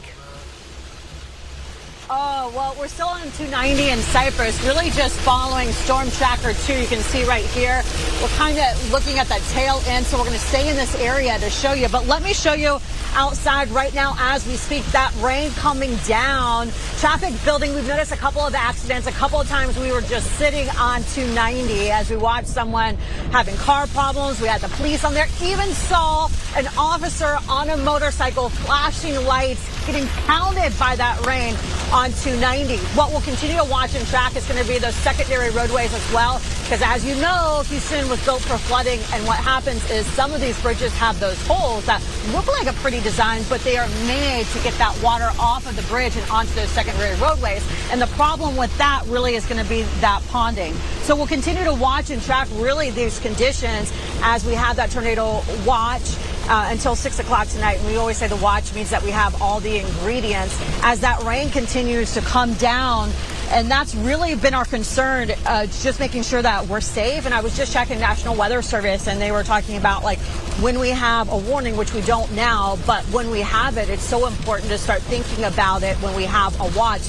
S1: Oh, well, we're still on 290 in Cypress, really just following Storm Tracker 2. You can see right here, we're kind of looking at that tail end, so we're going to stay in this area to show you. But let me show you outside right now as we speak, that rain coming down, traffic building. We've noticed a couple of accidents. A couple of times we were just sitting on 290 as we watched someone having car problems. We had the police on there, even saw an officer on a motorcycle flashing lights, getting pounded by that rain on 290. What we'll continue to watch and track is going to be those secondary roadways as well, because as you know, Houston was built for flooding, and what happens is some of these bridges have those holes that look like a pretty design, but they are made to get that water off of the bridge and onto those secondary roadways. And the problem with that really is going to be that ponding. So we'll continue to watch and track really these conditions as we have that tornado watch until 6 o'clock tonight. And we always say the watch means that we have all the ingredients as that rain continues to come down. And that's really been our concern, just making sure that we're safe. And I was just checking National Weather Service, and they were talking about, like, when we have a warning, which we don't now, but when we have it, it's so important to start thinking about it when we have a watch.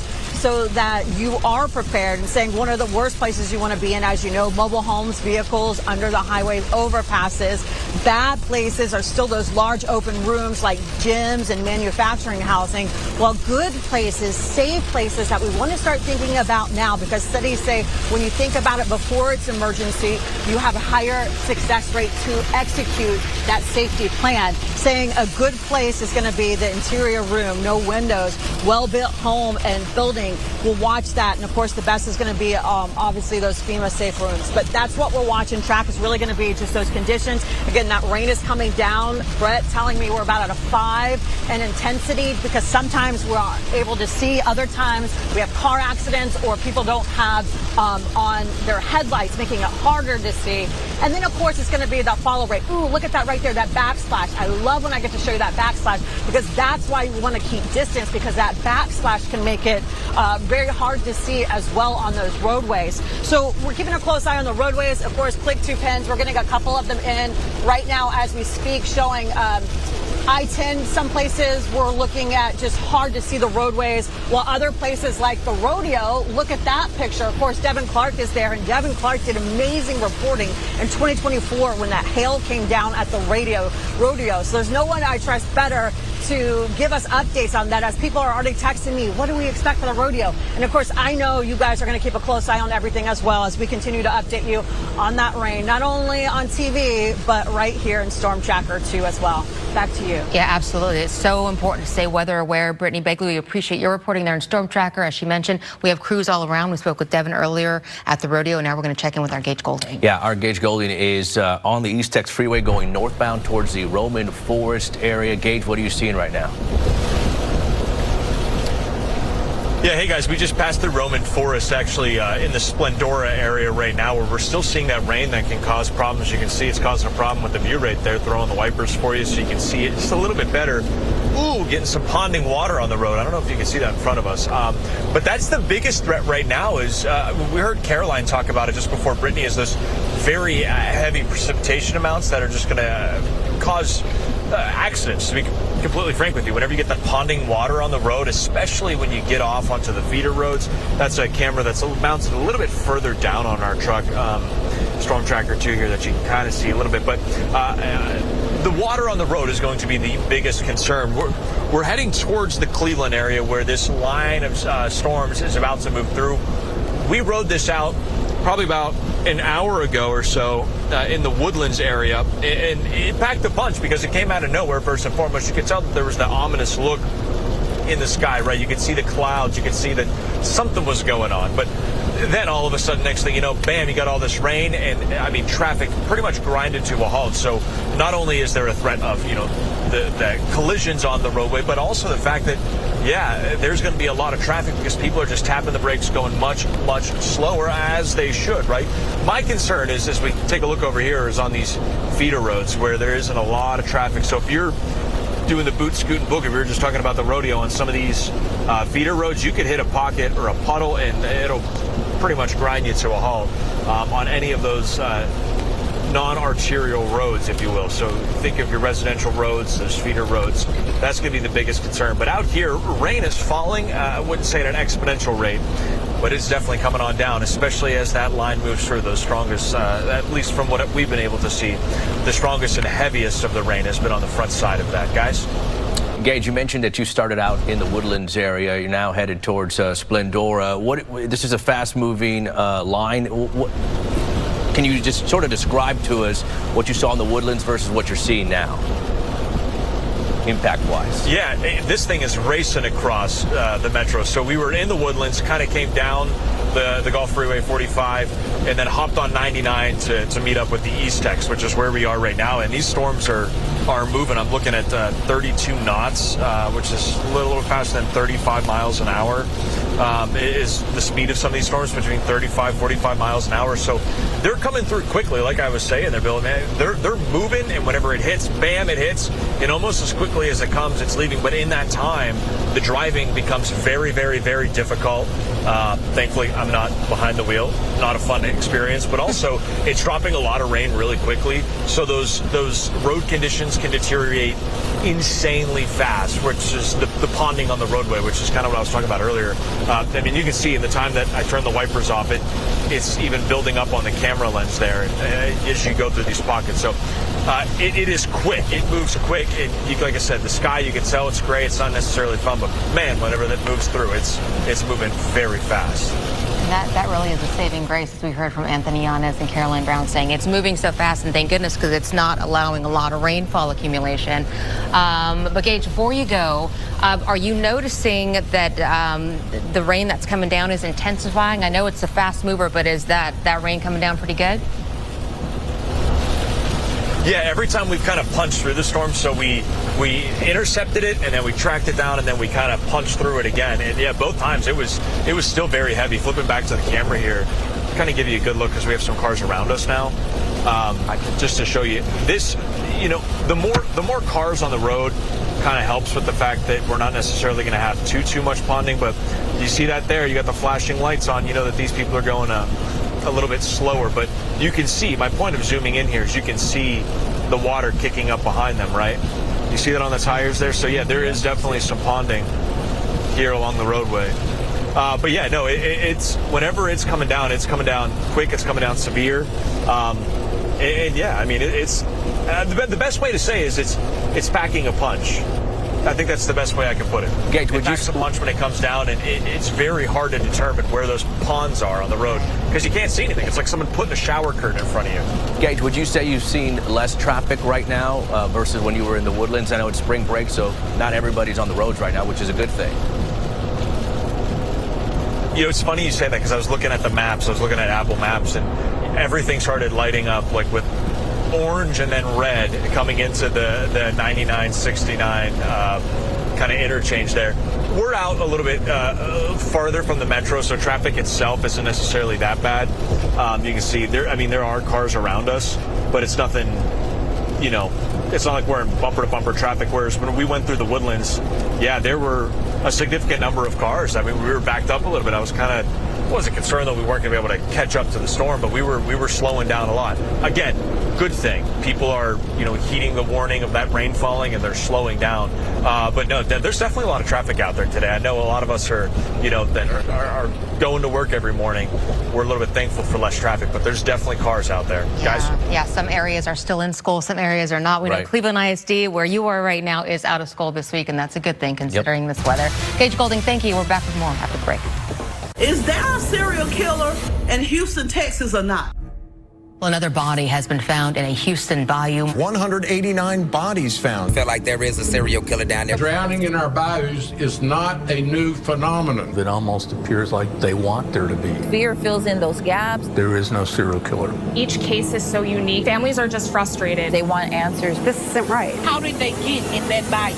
S1: so that you are prepared, and saying one of the worst places you want to be in, as you know, mobile homes, vehicles, under the highway overpasses. Bad places are still those large open rooms like gyms and manufacturing housing, while good places, safe places that we want to start thinking about now, because studies say when you think about it before it's emergency, you have a higher success rate to execute that safety plan. Saying a good place is going to be the interior room, no windows, well-built home and building. We'll watch that. And of course, the best is going to be obviously those FEMA safe rooms. But that's what we're watching. Track is really going to be just those conditions. Again, that rain is coming down. Brett telling me we're about at a 5 in intensity, because sometimes we're able to see, other times we have car accidents or people don't have on their headlights, making it harder to see. And then of course it's going to be that follow rate. Ooh, look at that right there, that backsplash. I love when I get to show you that backsplash, because that's why we want to keep distance, because that backsplash can make it very hard to see as well on those roadways. So we're keeping a close eye on the roadways. Of course, click 2 pins. We're getting a couple of them in right now as we speak, showing I-10, some places we're looking at just hard to see the roadways, while other places like the Rodeo, look at that picture. Of course, Devin Clark is there, and Devin Clark did amazing reporting in 2024 when that hail came down at the Rodeo. So there's no one I trust better to give us updates on that, as people are already texting me, what do we expect for the Rodeo? And of course, I know you guys are going to keep a close eye on everything as well, as we continue to update you on that rain, not only on TV, but right here in Storm Tracker 2 as well. Back to you.
S5: Yeah, absolutely. It's so important to stay weather aware. Brittany Begley, we appreciate your reporting there in Storm Tracker. As she mentioned, we have crews all around. We spoke with Devin earlier at the Rodeo, and now we're going to check in with our Gage Golding.
S6: Yeah, our Gage Golding is on the East Tex Freeway going northbound towards the Roman Forest area. Gage, what are you seeing right now?
S7: Yeah, hey guys, we just passed through Roman Forest, actually in the Splendora area right now, where we're still seeing that rain that can cause problems. You can see it's causing a problem with the view right there. Throwing the wipers for you so you can see it just a little bit better. Ooh, getting some ponding water on the road. I don't know if you can see that in front of us. But that's the biggest threat right now is, we heard Caroline talk about it just before Brittany, is those very heavy precipitation amounts that are just going to cause accidents, to be completely frank with you. Whenever you get that ponding water on the road, especially when you get off onto the feeder roads, that's a camera that's mounted a little bit further down on our truck, Storm Tracker 2 here, that you can kind of see a little bit. But the water on the road is going to be the biggest concern. We're heading towards the Cleveland area where this line of storms is about to move through. We rode this out probably about an hour ago or so in the Woodlands area, and it packed a punch because it came out of nowhere. First and foremost, you could tell that there was the ominous look in the sky, right? You could see the clouds, you could see that something was going on. But then all of a sudden, next thing you know, bam, you got all this rain, and I mean, traffic pretty much grinded to a halt. So not only is there a threat of, you know, the collisions on the roadway, but also the fact that, yeah, there's going to be a lot of traffic because people are just tapping the brakes, going much, much slower, as they should, right? My concern is, as we take a look over here, is on these feeder roads where there isn't a lot of traffic. So if you're doing the boot, scoot, and boogie, we were just talking about the Rodeo, on some of these feeder roads, you could hit a pocket or a puddle and it'll pretty much grind you to a halt on any of those non-arterial roads, if you will. So think of your residential roads, those feeder roads. That's going to be the biggest concern. But out here, rain is falling. I wouldn't say at an exponential rate, but it's definitely coming on down, especially as that line moves through. Those strongest, at least from what we've been able to see, the strongest and heaviest of the rain has been on the front side of that, guys.
S6: Gage, you mentioned that you started out in the Woodlands area. You're now headed towards Splendora. This is a fast-moving line. Can you just sort of describe to us what you saw in the Woodlands versus what you're seeing now, impact-wise?
S7: Yeah, this thing is racing across the metro. So we were in the Woodlands, kind of came down the Gulf Freeway 45, and then hopped on 99 to meet up with the East Tex, which is where we are right now. And these storms are moving. I'm looking at 32 knots, which is a little faster than 35 miles an hour. Is the speed of some of these storms, between 35, 45 miles an hour. So they're coming through quickly, like I was saying. They're moving, and whenever it hits, bam, it hits. And almost as quickly as it comes, it's leaving. But in that time, the driving becomes very, very, very difficult. Thankfully, I'm not behind the wheel. Not a fun experience, but also it's dropping a lot of rain really quickly. So those road conditions can deteriorate insanely fast, which is the the ponding on the roadway, which is kind of what I was talking about earlier. I mean, you can see in the time that I turn the wipers off, it's even building up on the camera lens there as you go through these pockets. So it is quick. It moves quick. Like I said, the sky, you can tell it's gray. It's not necessarily fun, but man, whenever that moves through, it's moving very fast.
S5: That really is a saving grace, as we heard from Anthony Yanez and Caroline Brown saying. It's moving so fast, and thank goodness, because it's not allowing a lot of rainfall accumulation. But Gage, before you go, are you noticing that the rain that's coming down is intensifying? I know it's a fast mover, but is that rain coming down pretty good?
S7: Yeah, every time we've kind of punched through the storm, so we intercepted it and then we tracked it down and then we kind of punched through it again. And yeah, both times it was still very heavy. Flipping back to the camera here, kind of give you a good look because we have some cars around us now. Just to show you this, the more cars on the road kind of helps with the fact that we're not necessarily going to have too much ponding. But you see that there, you got the flashing lights on. You know that these people are going a little bit slower, but you can see, my point of zooming in here is you can see the water kicking up behind them, right? You see that on the tires there? So yeah, there is definitely some ponding here along the roadway. But yeah, no, it's whenever it's coming down quick, it's coming down severe. And yeah, I mean, it's the best way to say is it's packing a punch. I think that's the best way I can put it.
S6: Gage,
S7: it packs a punch when it comes down, and it's very hard to determine where those ponds are on the road because you can't see anything. It's like someone putting a shower curtain in front of you.
S6: Gage, would you say you've seen less traffic right now versus when you were in the Woodlands? I know it's spring break, so not everybody's on the roads right now, which is a good thing.
S7: It's funny you say that because I was looking at the maps. I was looking at Apple Maps, and everything started lighting up like with orange and then red coming into the 99, 69 kind of interchange there. We're out a little bit farther from the metro, so traffic itself isn't necessarily that bad. You can see there are cars around us, but it's nothing, it's not like we're in bumper to bumper traffic. Whereas when we went through the Woodlands, yeah, there were a significant number of cars. I mean, we were backed up a little bit. I wasn't concerned that we weren't going to be able to catch up to the storm, but we were slowing down a lot. Again, good thing. People are, heeding the warning of that rain falling and they're slowing down. But no, there's definitely a lot of traffic out there today. I know a lot of us are, that are going to work every morning. We're a little bit thankful for less traffic, but there's definitely cars out there.
S5: Yeah,
S7: Guys?
S5: Yeah, some areas are still in school, some areas are not. We know Cleveland ISD, where you are right now, is out of school this week, and that's a good thing considering this weather. Gage Golding, thank you. We're back with more after the break.
S8: Is there a serial killer in Houston, Texas, or not?
S5: Well, another body has been found in a Houston bayou.
S9: 189 bodies found.
S10: I feel like there is a serial killer down there.
S11: Drowning in our bayous is not a new phenomenon.
S12: It almost appears like they want there to be.
S13: Fear fills in those gaps.
S12: There is no serial killer.
S14: Each case is so unique. Families are just frustrated.
S13: They want answers.
S15: This isn't right.
S8: How did they get in that bayou?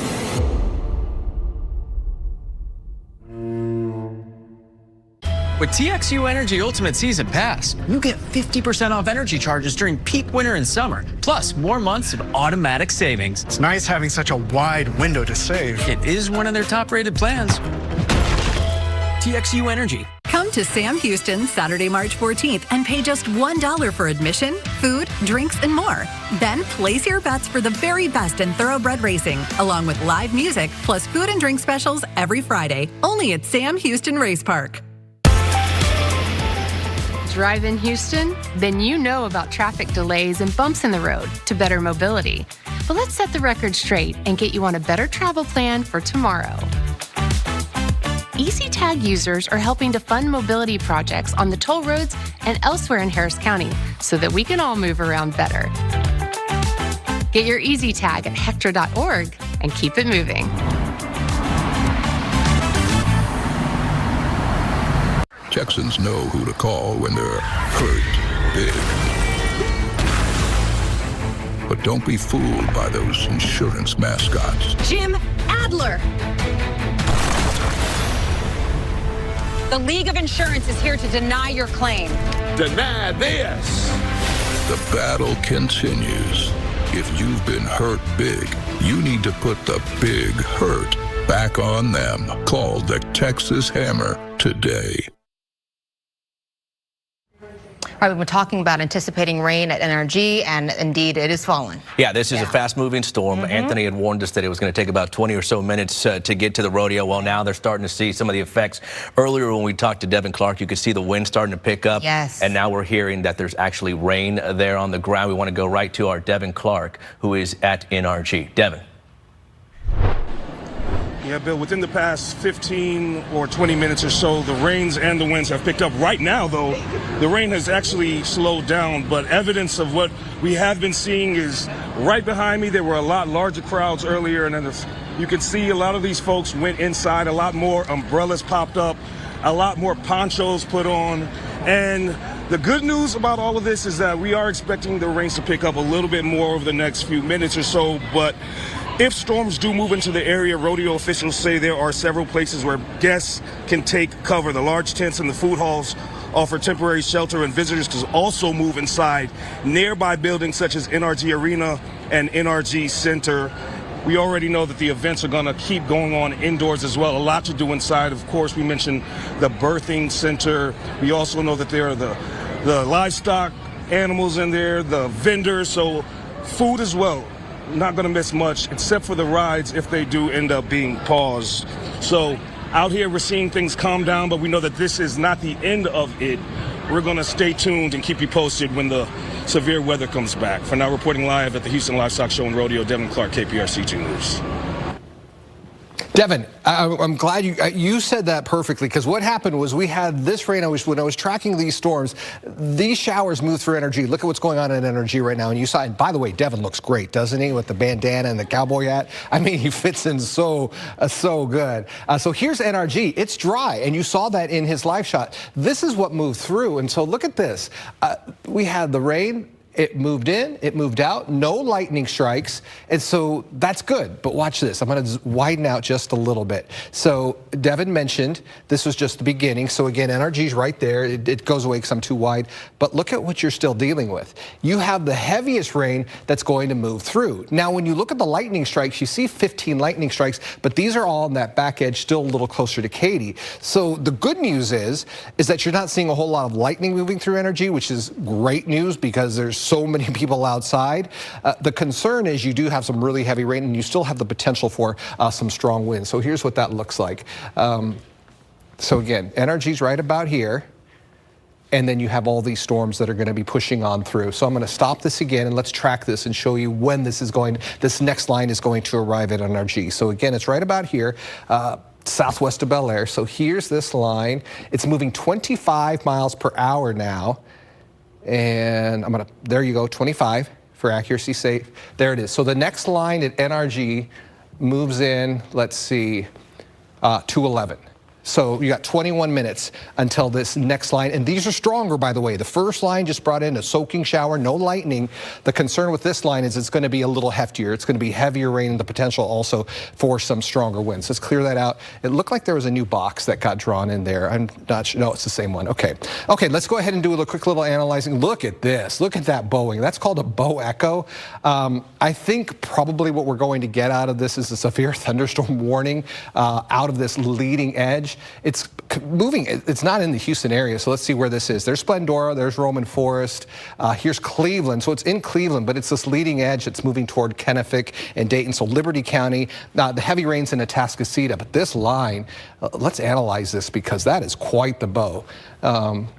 S16: With TXU Energy Ultimate Season Pass, you get 50% off energy charges during peak winter and summer, plus more months of automatic savings.
S17: It's nice having such a wide window to save.
S16: It is one of their top-rated plans. TXU Energy.
S18: Come to Sam Houston Saturday, March 14th and pay just $1 for admission, food, drinks, and more. Then place your bets for the very best in thoroughbred racing, along with live music plus food and drink specials every Friday, only at Sam Houston Race Park.
S19: Drive in Houston? Then you know about traffic delays and bumps in the road to better mobility. But let's set the record straight and get you on a better travel plan for tomorrow. EasyTag users are helping to fund mobility projects on the toll roads and elsewhere in Harris County so that we can all move around better. Get your EasyTag at hector.org and keep it moving.
S20: Texans know who to call when they're hurt big. But don't be fooled by those insurance mascots.
S21: Jim Adler. The League of Insurance is here to deny your claim.
S20: Deny this. The battle continues. If you've been hurt big, you need to put the big hurt back on them. Call the Texas Hammer today.
S5: Right, we've been talking about anticipating rain at NRG, and indeed it is falling.
S6: Yeah, this is a fast-moving storm. Anthony had warned us that it was going to take about 20 or so minutes to get to the rodeo. Well, now they're starting to see some of the effects. Earlier when we talked to Devin Clark, you could see the wind starting to pick up.
S5: Yes.
S6: And now we're hearing that there's actually rain there on the ground. We want to go right to our Devin Clark, who is at NRG. Devin.
S15: Yeah, Bill, within the past 15 or 20 minutes or so, the rains and the winds have picked up. Right now, though, the rain has actually slowed down, but evidence of what we have been seeing is right behind me. There were a lot larger crowds earlier, and then you can see a lot of these folks went inside. A lot more umbrellas popped up, a lot more ponchos put on. And the good news about all of this is that we are expecting the rains to pick up a little bit more over the next few minutes or so, but if storms do move into the area, rodeo officials say there are several places where guests can take cover. The large tents and the food halls offer temporary shelter, and visitors can also move inside nearby buildings such as NRG Arena and NRG Center. We already know that the events are going to keep going on indoors as well. A lot to do inside. Of course, we mentioned the birthing center. We also know that there are the livestock animals in there, the vendors, so food as well. Not going to miss much except for the rides if they do end up being paused. So out here we're seeing things calm down, but we know that this is not the end of it. We're going to stay tuned and keep you posted when the severe weather comes back. For now, reporting live at the Houston Livestock Show and Rodeo, Devin Clark, KPRC 2 News.
S3: Devin, I'm glad you said that perfectly, because what happened was we had this rain. When I was tracking these storms, these showers moved through NRG. Look at what's going on in NRG right now. And you saw, and by the way, Devin looks great, doesn't he, with the bandana and the cowboy hat? I mean, he fits in so good. So here's NRG. It's dry, and you saw that in his live shot. This is what moved through, and so look at this. We had the rain. It moved in, it moved out, no lightning strikes, and so that's good. But watch this. I'm going to widen out just a little bit. So Devin mentioned this was just the beginning. So again, NRG's right there. It goes away because I'm too wide. But look at what you're still dealing with. You have the heaviest rain that's going to move through. Now, when you look at the lightning strikes, you see 15 lightning strikes, but these are all on that back edge, still a little closer to Katy. So the good news is that you're not seeing a whole lot of lightning moving through NRG, which is great news because there's so many people outside. The concern is you do have some really heavy rain, and you still have the potential for some strong winds. So here's what that looks like. So again, NRG's right about here, and then you have all these storms that are going to be pushing on through. So I'm going to stop this again, and let's track this and show you when this next line is going to arrive at NRG. So again, it's right about here. Southwest of Bel Air. So here's this line. It's moving 25 miles per hour now. And there you go, 25 for accuracy's sake. There it is. So the next line at NRG moves in, let's see, 211. So you got 21 minutes until this next line. And these are stronger, by the way. The first line just brought in a soaking shower, no lightning. The concern with this line is it's going to be a little heftier. It's going to be heavier rain and the potential also for some stronger winds. Let's clear that out. It looked like there was a new box that got drawn in there. I'm not sure. No, it's the same one. Okay, let's go ahead and do a quick little analyzing. Look at this. Look at that bowing. That's called a bow echo. I think probably what we're going to get out of this is a severe thunderstorm warning out of this leading edge. It's moving. It's not in the Houston area, so let's see where this is. There's Splendora, there's Roman Forest, here's Cleveland. So it's in Cleveland, but it's this leading edge that's moving toward Kennefic and Dayton, so Liberty County. The heavy rains in Atascocita, but this line, let's analyze this because that is quite the bow.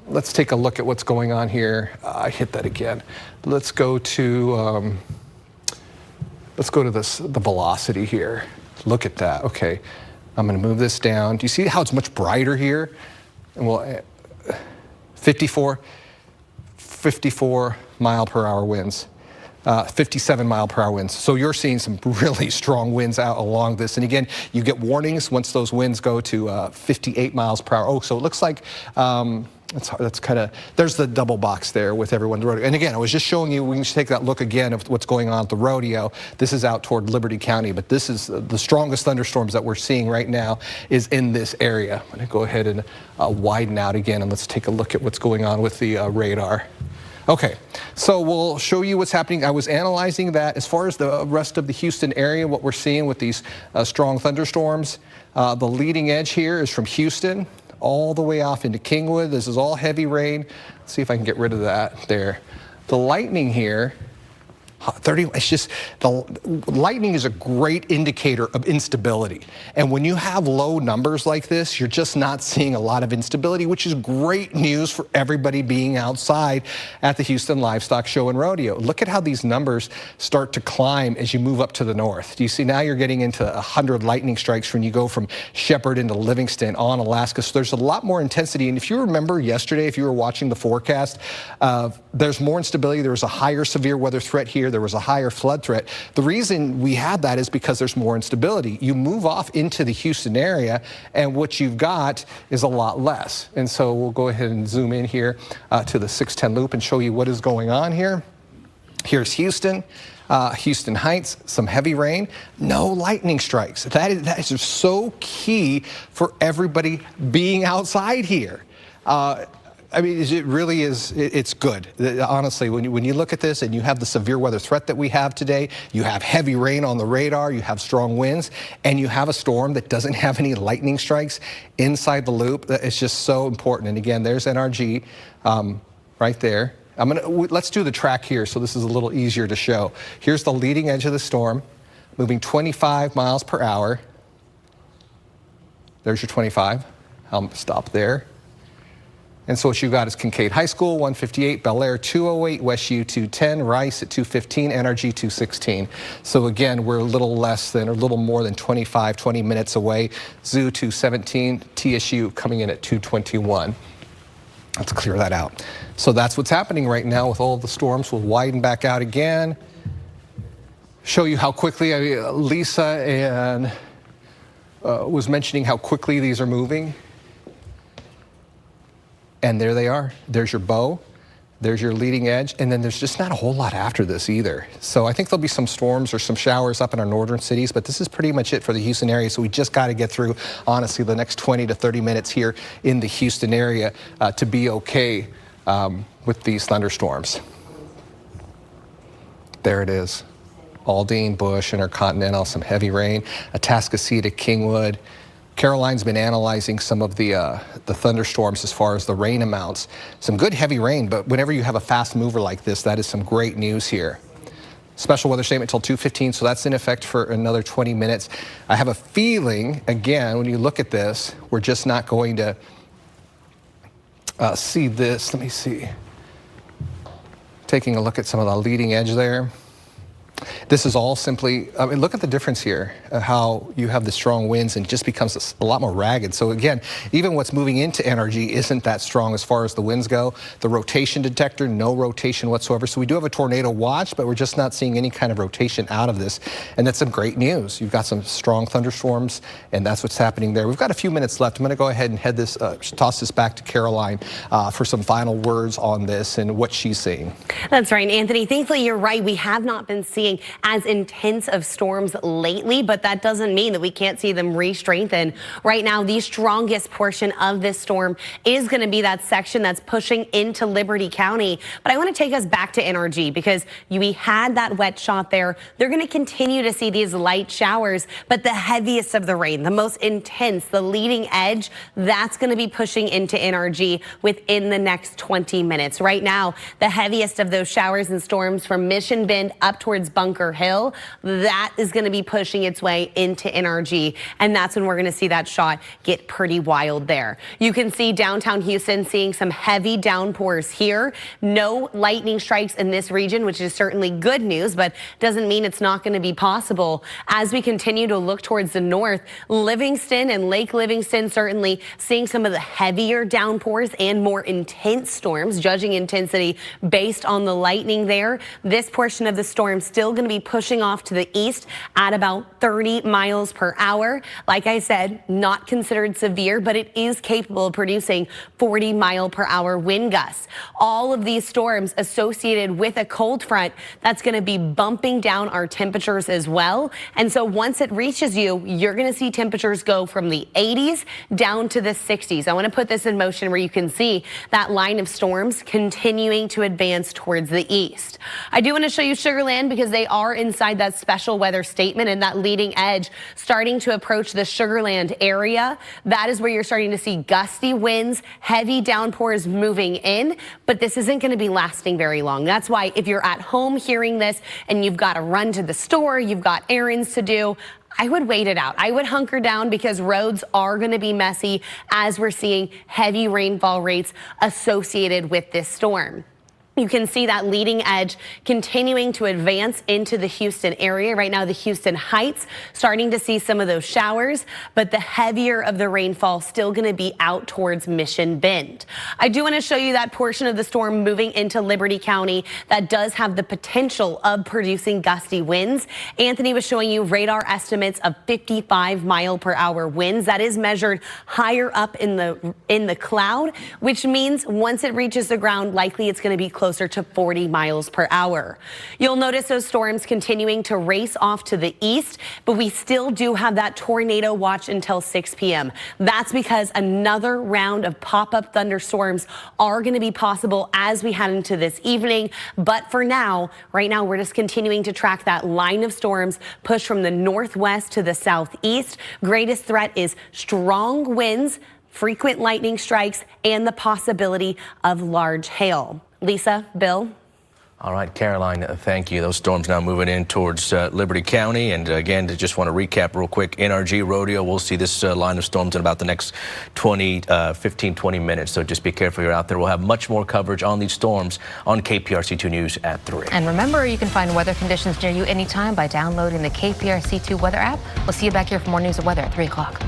S3: Let's take a look at what's going on here. I hit that again. Let's go to the velocity here. Look at that. Okay. I'm going to move this down. Do you see how it's much brighter here? And we'll 54 mile per hour winds, 57 mile per hour winds. So you're seeing some really strong winds out along this. And again, you get warnings once those winds go to 58 miles per hour. Oh, so it looks like that's kind of, there's the double box there with everyone. And again, I was just showing you, we can just take that look again of what's going on at the rodeo. This is out toward Liberty County, but this is the strongest thunderstorms that we're seeing right now is in this area. I'm going to go ahead and widen out again, and let's take a look at what's going on with the radar. Okay, so we'll show you what's happening. I was analyzing that as far as the rest of the Houston area, what we're seeing with these strong thunderstorms. The leading edge here is from Houston all the way off into Kingwood. This is all heavy rain. Let's see if I can get rid of that there. The lightning here, 30, it's just, the lightning is a great indicator of instability. And when you have low numbers like this, you're just not seeing a lot of instability, which is great news for everybody being outside at the Houston Livestock Show and Rodeo. Look at how these numbers start to climb as you move up to the north. Do you see now you're getting into 100 lightning strikes when you go from Shepherd into Livingston on Alaska. So there's a lot more intensity. And if you remember yesterday, if you were watching the forecast, there's more instability. There was a higher severe weather threat here. There was a higher flood threat. The reason we had that is because there's more instability. You move off into the Houston area, and what you've got is a lot less. And so we'll go ahead and zoom in here to the 610 loop and show you what is going on here. Here's Houston. Houston Heights, some heavy rain, no lightning strikes. That is just so key for everybody being outside here. I mean, it really is, it's good. Honestly, when you look at this and you have the severe weather threat that we have today, you have heavy rain on the radar, you have strong winds, and you have a storm that doesn't have any lightning strikes inside the loop. It's just so important. And again, there's NRG right there. Let's do the track here so this is a little easier to show. Here's the leading edge of the storm, moving 25 miles per hour. There's your 25. I'll stop there. And so what you got is Kincaid High School, 158, Bel Air, 208, West U, 210, Rice at 215, NRG 216. So again, we're a little less than, or a little more than 20 minutes away. Zoo 217, TSU coming in at 221. Let's clear that out. So that's what's happening right now with all of the storms. We'll widen back out again. Show you how quickly, Lisa and was mentioning how quickly these are moving. And there they are. There's your bow. There's your leading edge. And then there's just not a whole lot after this either. So I think there'll be some storms or some showers up in our northern cities, but this is pretty much it for the Houston area. So we just got to get through, honestly, the next 20 to 30 minutes here in the Houston area to be okay with these thunderstorms. There it is. Aldine, Bush, Intercontinental, some heavy rain. Atascocita, Kingwood. Caroline's been analyzing some of the thunderstorms as far as the rain amounts. Some good heavy rain, but whenever you have a fast mover like this, that is some great news here. Special weather statement until 2:15, so that's in effect for another 20 minutes. I have a feeling, again, when you look at this, we're just not going to see this. Let me see. Taking a look at some of the leading edge there. This is all simply, I mean, look at the difference here, how you have the strong winds and it just becomes a lot more ragged. So again, even what's moving into NRG isn't that strong as far as the winds go. The rotation detector, no rotation whatsoever. So we do have a tornado watch, but we're just not seeing any kind of rotation out of this. And that's some great news. You've got some strong thunderstorms, and that's what's happening there. We've got a few minutes left. I'm going to go ahead and toss this back to Caroline for some final words on this and what she's seeing.
S4: That's right, Anthony. Thankfully, you're right. We have not been seeing as intense of storms lately, but that doesn't mean that we can't see them re-strengthen. Right now, the strongest portion of this storm is going to be that section that's pushing into Liberty County. But I want to take us back to NRG because we had that wet shot there. They're going to continue to see these light showers, but the heaviest of the rain, the most intense, the leading edge, that's going to be pushing into NRG within the next 20 minutes. Right now, the heaviest of those showers and storms from Mission Bend up towards Bunker Hill, that is going to be pushing its way into NRG, and that's when we're going to see that shot get pretty wild there. You can see downtown Houston seeing some heavy downpours here. No lightning strikes in this region, which is certainly good news, but doesn't mean it's not going to be possible. As we continue to look towards the north, Livingston and Lake Livingston certainly seeing some of the heavier downpours and more intense storms, judging intensity based on the lightning there. This portion of the storm still going to be pushing off to the east at about 30 miles per hour. Like I said, not considered severe, but it is capable of producing 40-mile-per-hour wind gusts. All of these storms associated with a cold front that's going to be bumping down our temperatures as well. And so once it reaches you, you're going to see temperatures go from the 80s down to the 60s. I want to put this in motion where you can see that line of storms continuing to advance towards the east. I do want to show you Sugar Land because they are are inside that special weather statement and that leading edge starting to approach the Sugarland area. That is where you're starting to see gusty winds, heavy downpours moving in, but this isn't going to be lasting very long. That's why if you're at home hearing this and you've got to run to the store, you've got errands to do, I would wait it out. I would hunker down because roads are going to be messy as we're seeing heavy rainfall rates associated with this storm. You can see that leading edge continuing to advance into the Houston area. Right now, the Houston Heights starting to see some of those showers, but the heavier of the rainfall still going to be out towards Mission Bend. I do want to show you that portion of the storm moving into Liberty County that does have the potential of producing gusty winds. Anthony was showing you radar estimates of 55-mile-per-hour winds. That is measured higher up in the cloud, which means once it reaches the ground, likely it's going to be closer to 40 miles per hour. You'll notice those storms continuing to race off to the east, but we still do have that tornado watch until 6 p.m. That's because another round of pop-up thunderstorms are going to be possible as we head into this evening. But for now, right now, we're just continuing to track that line of storms push from the northwest to the southeast. Greatest threat is strong winds, frequent lightning strikes, and the possibility of large hail. Lisa, Bill.
S6: All right, Caroline, thank you. Those storms now moving in towards Liberty County. And again, just want to recap real quick, NRG Rodeo, we'll see this line of storms in about the next 15, 20 minutes. So just be careful you're out there. We'll have much more coverage on these storms on KPRC 2 News at 3.
S5: And remember, you can find weather conditions near you anytime by downloading the KPRC 2 weather app. We'll see you back here for more news and weather at 3 o'clock.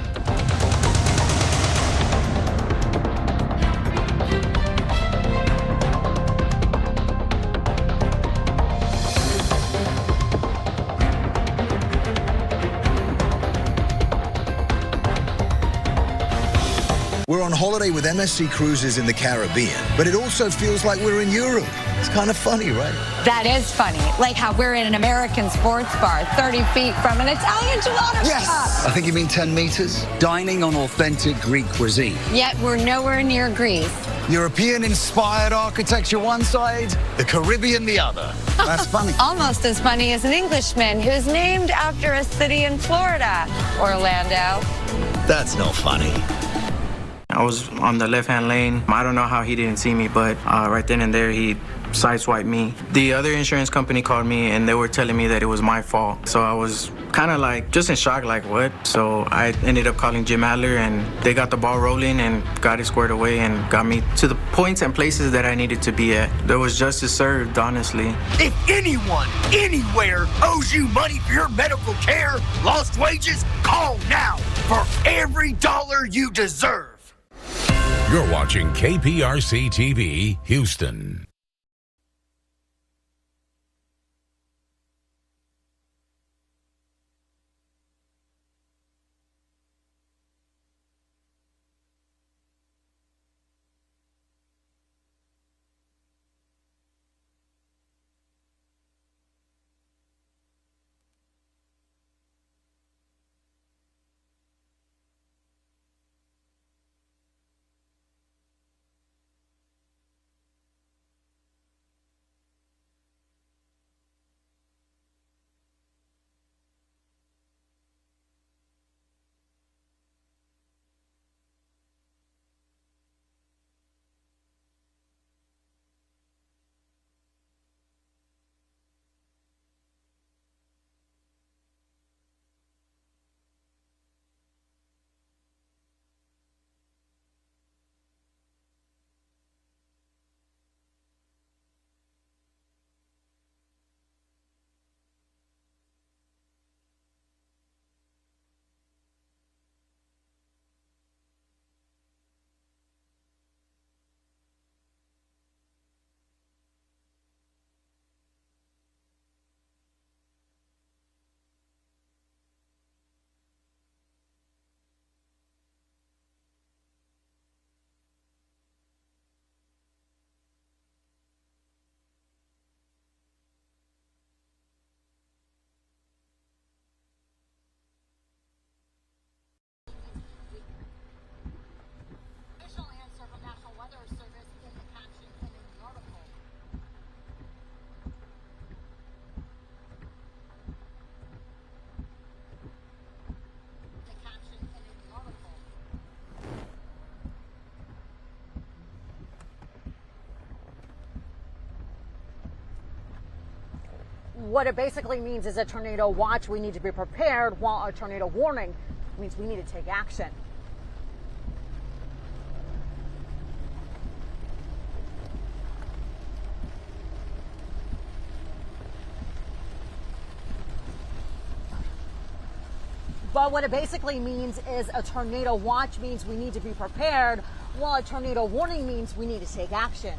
S2: We're on holiday with MSC Cruises in the Caribbean, but it also feels like we're in Europe. It's kind of funny, right?
S21: That is funny. Like how we're in an American sports bar 30 feet from an Italian gelato shop.
S2: I think you mean 10 meters. Dining on authentic Greek cuisine.
S21: Yet we're nowhere near Greece.
S2: European-inspired architecture one side, the Caribbean the other. That's funny.
S21: Almost as funny as an Englishman who's named after a city in Florida, Orlando.
S2: That's not funny.
S22: I was on the left-hand lane. I don't know how he didn't see me, but right then and there, he sideswiped me. The other insurance company called me, and they were telling me that it was my fault. So I was kind of like, just in shock, like, what? So I ended up calling Jim Adler, and they got the ball rolling and got it squared away and got me to the points and places that I needed to be at. There was justice served, honestly.
S23: If anyone, anywhere, owes you money for your medical care, lost wages, call now for every dollar you deserve.
S20: You're watching KPRC TV, Houston.
S1: What it basically means is a tornado watch, we need to be prepared, while a tornado warning means we need to take action. But what it basically means is a tornado watch means we need to be prepared, while a tornado warning means we need to take action.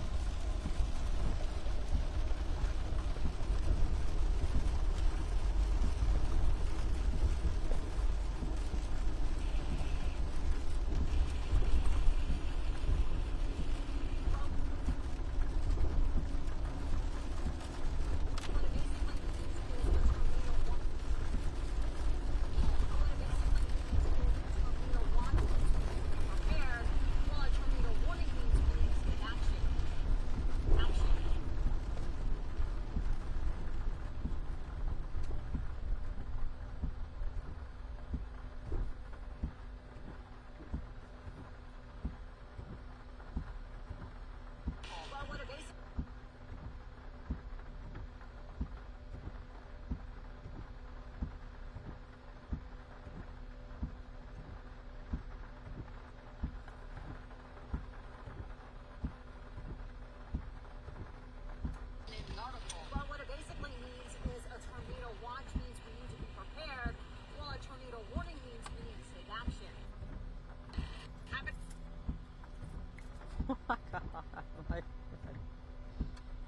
S1: Oh my God.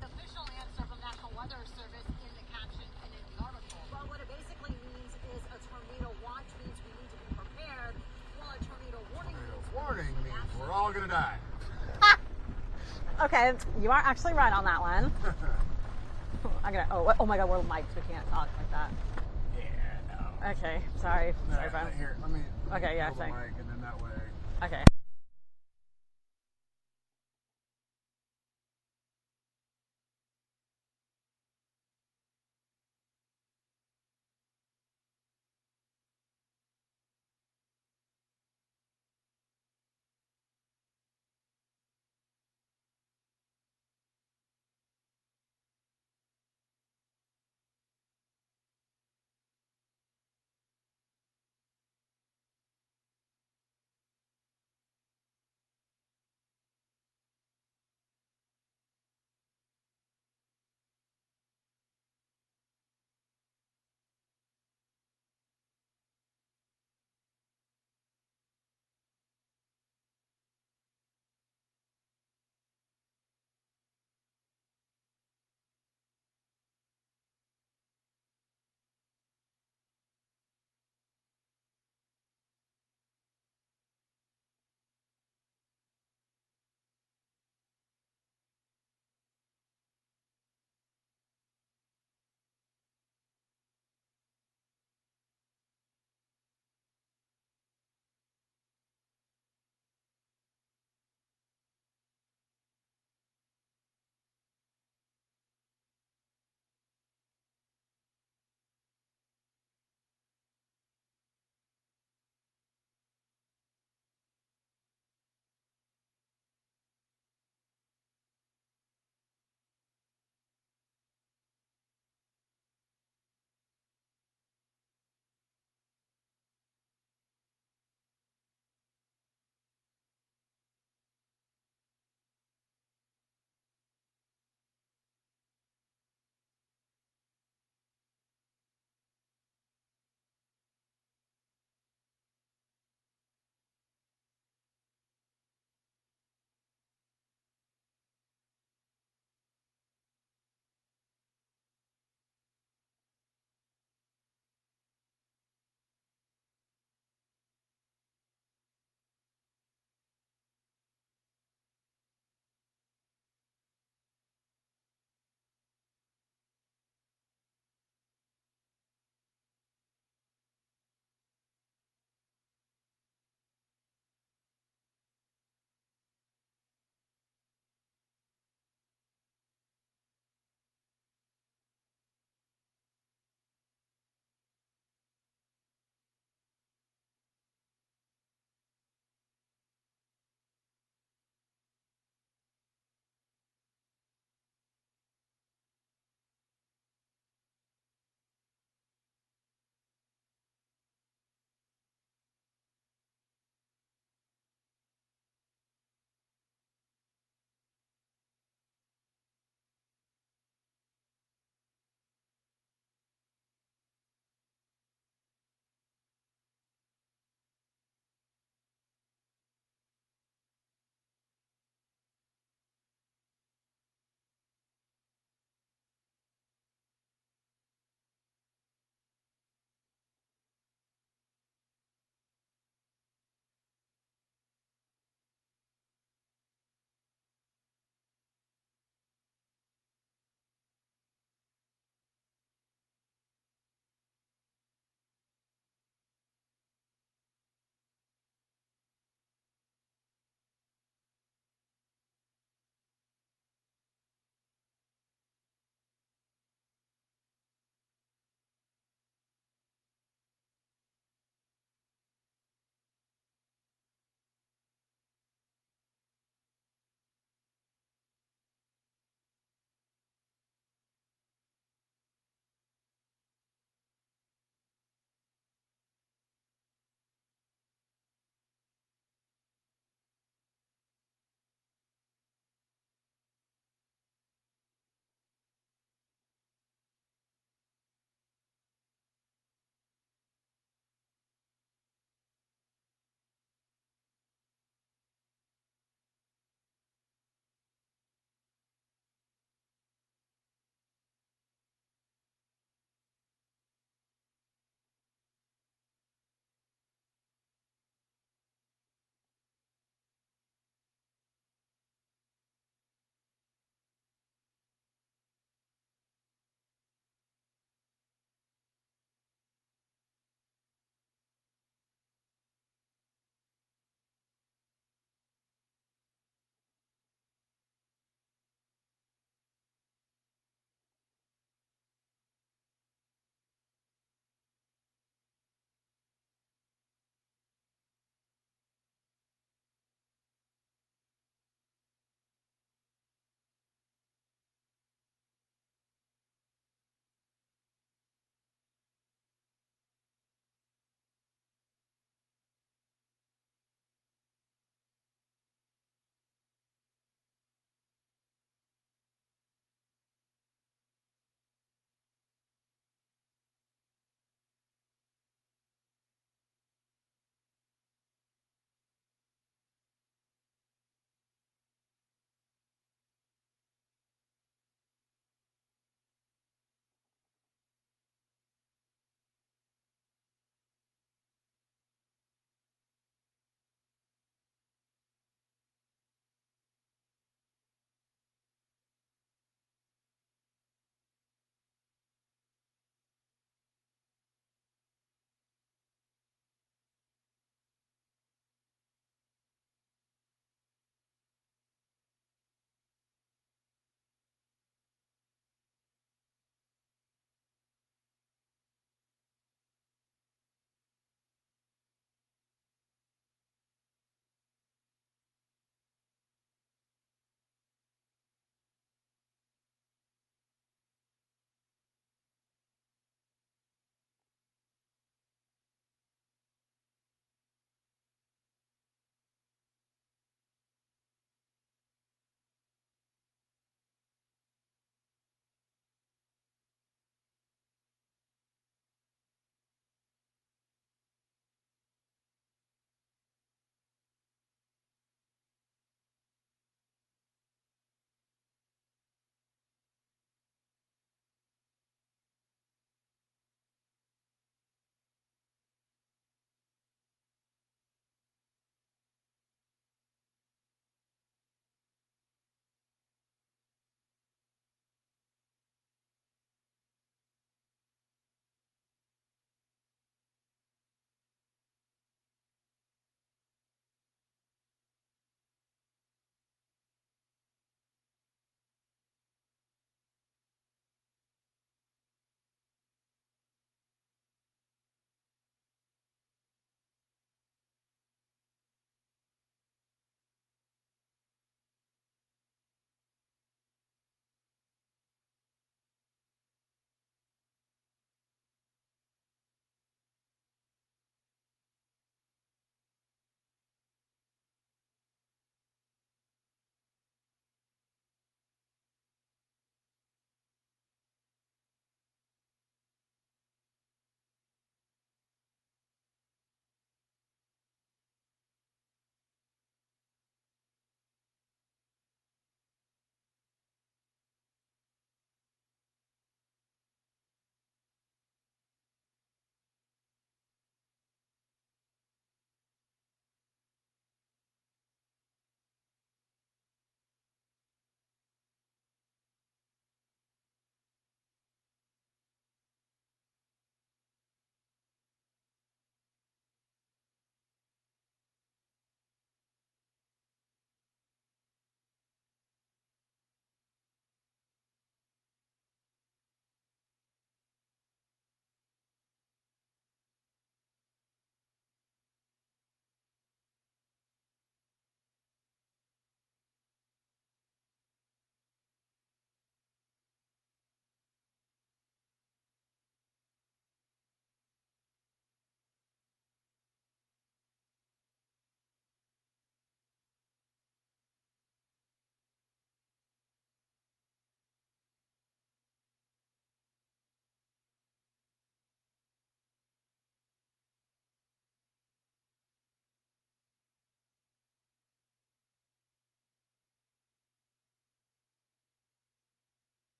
S1: The official answer from National Weather Service in the caption and in the article. Well, what it basically means is a tornado watch means we need to be prepared, while a tornado warning
S7: means we're all gonna die.
S1: Okay, you are actually right on that one. Oh my God, we're mics. We can't talk like that.
S7: Yeah, no.
S1: Okay, sorry. Sorry, bro.
S7: Here, let me.
S1: Okay, yeah,
S7: pull the
S1: thanks.
S7: mic and then that way.
S1: Okay.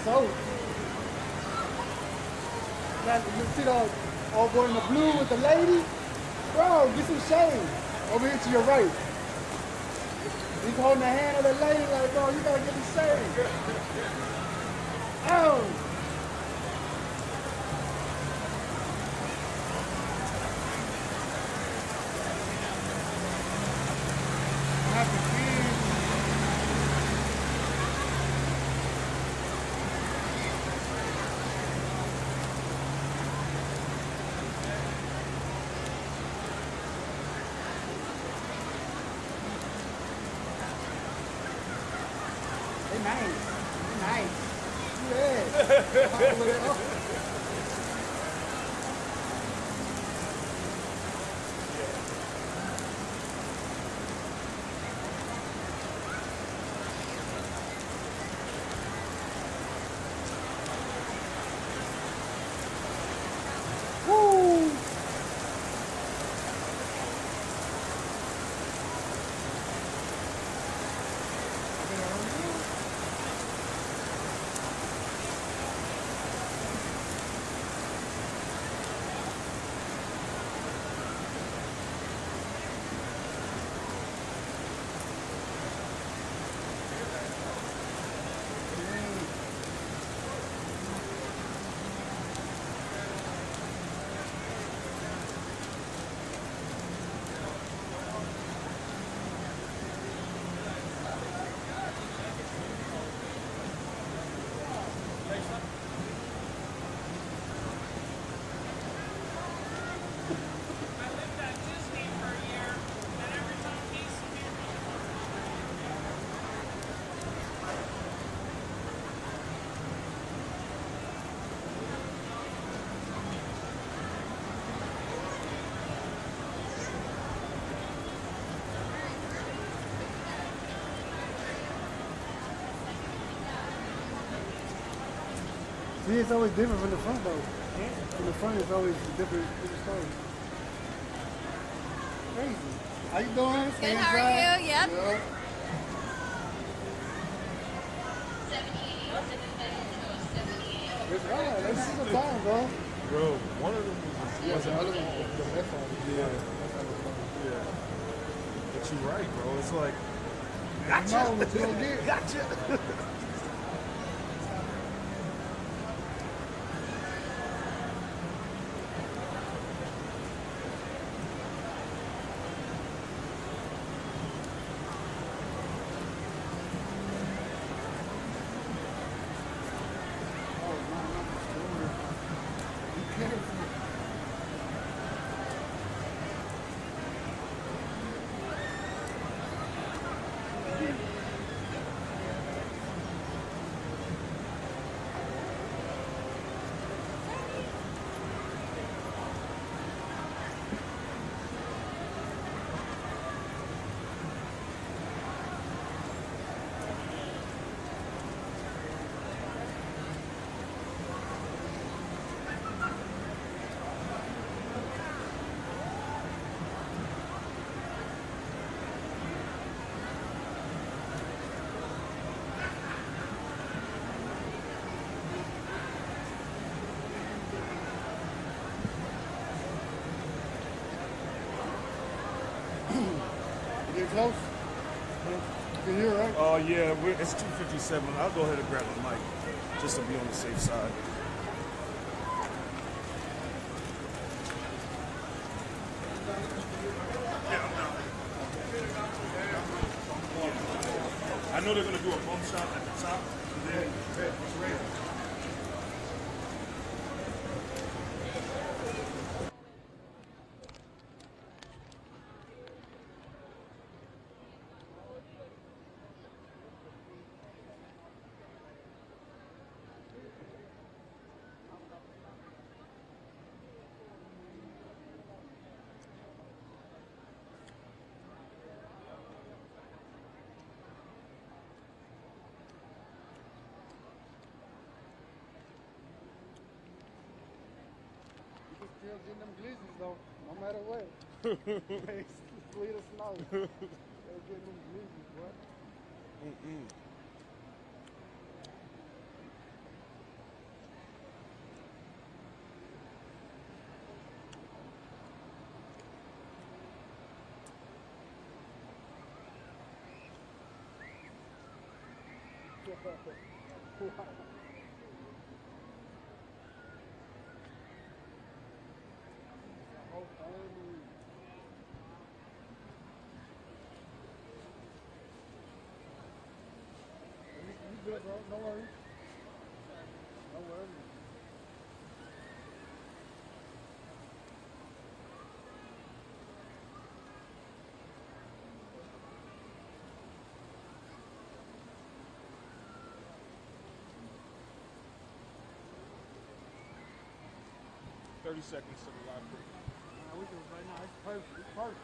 S9: so. Now, you see the old boy in the blue with the lady? Bro, get some shade. Over here to your right. He's holding the hand of the lady like, bro, you gotta get some shade. Oh! See, it's always different from the front, though. From the front, it's always different story. Crazy. How you doing?
S21: Good, how are you? Yep.
S9: It's right. Let's see the time, bro.
S15: Bro, one of them was
S9: the other one. The left one.
S15: Yeah. But you're right, bro. It's like,
S9: gotcha. You know what you gonna get.
S15: Gotcha.
S9: Get close? You hear, right?
S15: Oh, yeah, it's 2:57. I'll go ahead and grab the mic just to be on the safe side. I know they're going to do a bump shot at the top, and then it's ready.
S9: Still getting them glizzies though, no matter what. Sleet or snow. Still getting them glizzies, boy. You good, bro? No worries. No worries.
S15: Seconds to the live break.
S9: We can right now. It's perfect. It's perfect.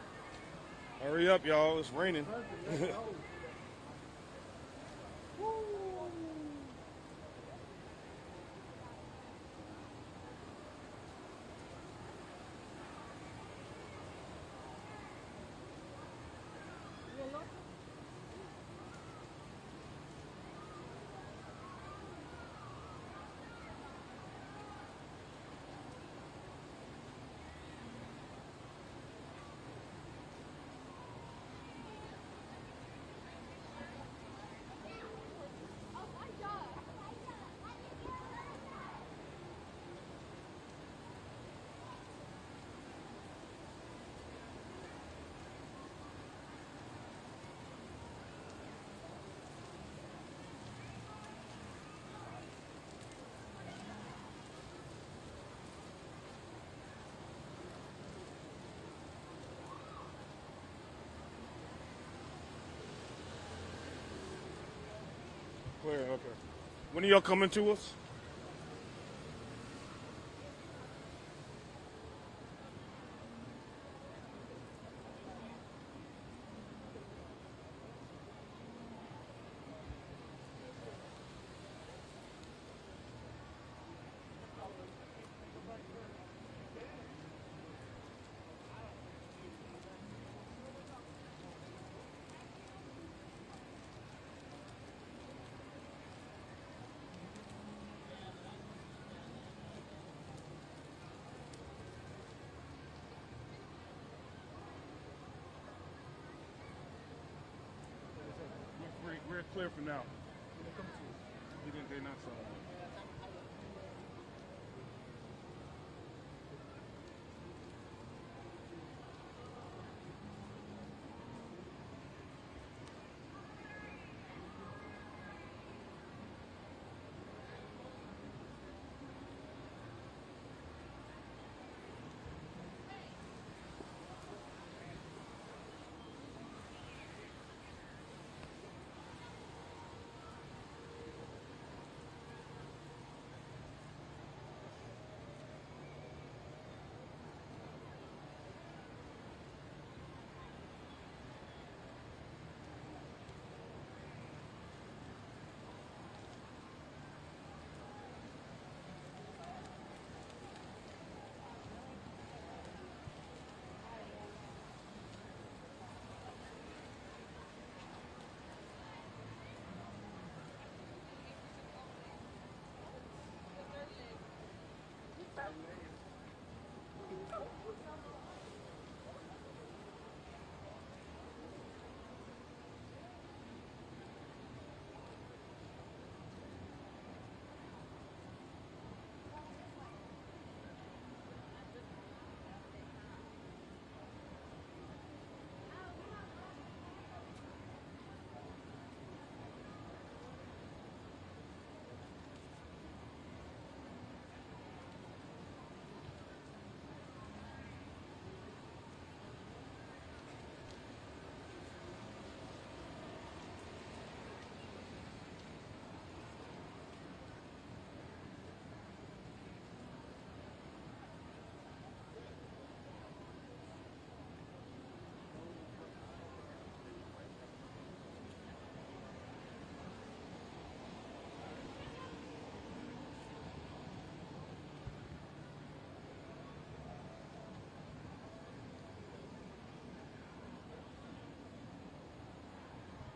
S15: Hurry up, y'all. It's raining.
S9: Perfect. Let's go.
S15: Clear, okay. When are y'all coming to us? We're clear for now. They're not so.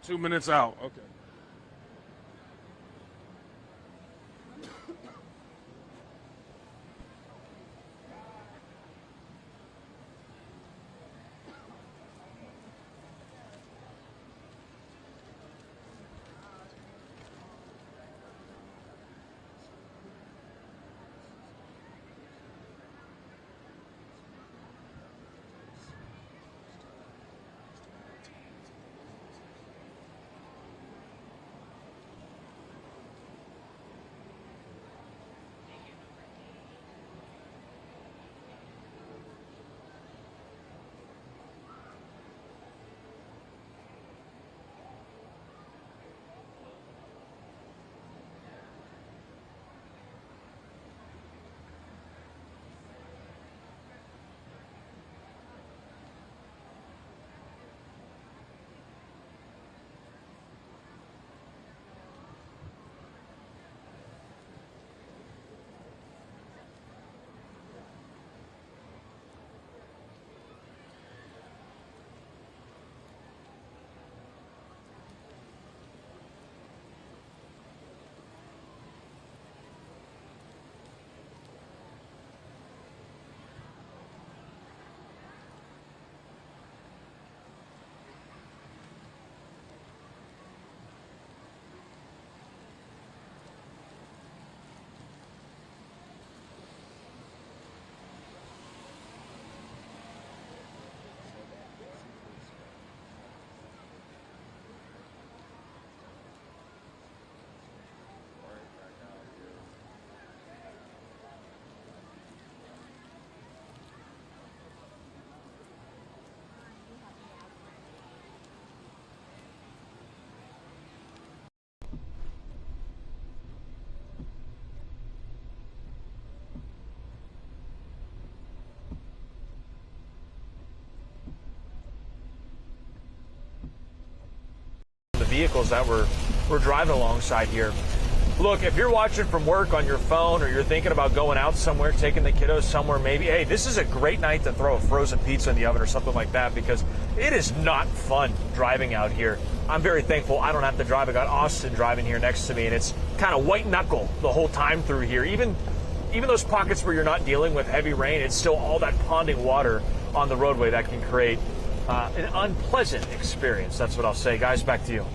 S15: Two minutes out. Okay.
S10: vehicles that we're driving alongside here. Look, if you're watching from work on your phone or you're thinking about going out somewhere, taking the kiddos somewhere, maybe, hey, this is a great night to throw a frozen pizza in the oven or something like that, because it is not fun driving out here. I'm very thankful I don't have to drive. I got Austin driving here next to me, and it's kind of white knuckle the whole time through here. Even those pockets where you're not dealing with heavy rain, it's still all that ponding water on the roadway that can create an unpleasant experience. That's what I'll say. Guys, back to you.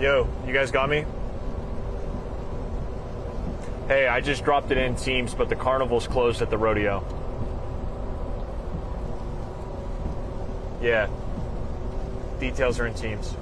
S10: Yo, you guys got me? Hey, I just dropped it in Teams, but the carnival's closed at the rodeo. Yeah. Details are in Teams.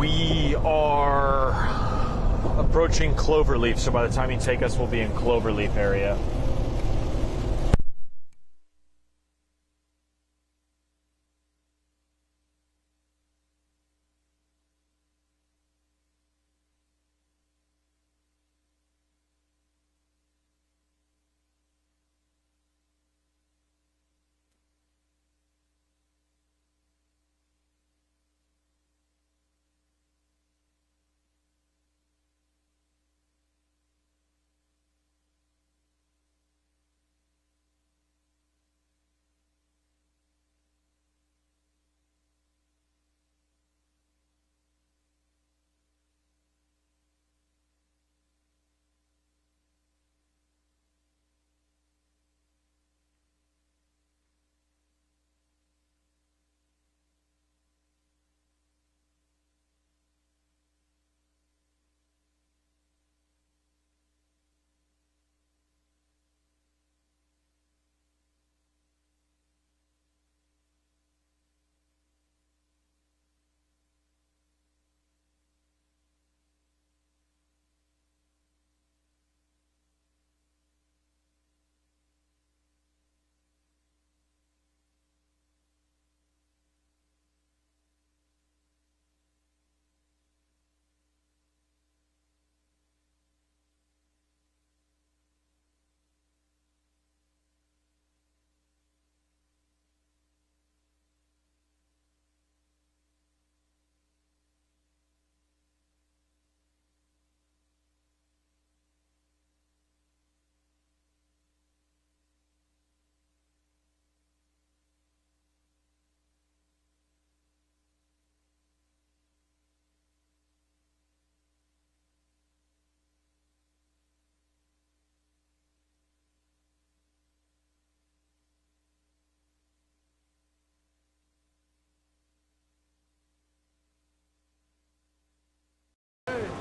S10: We are approaching Cloverleaf, so by the time you take us, we'll be in Cloverleaf area.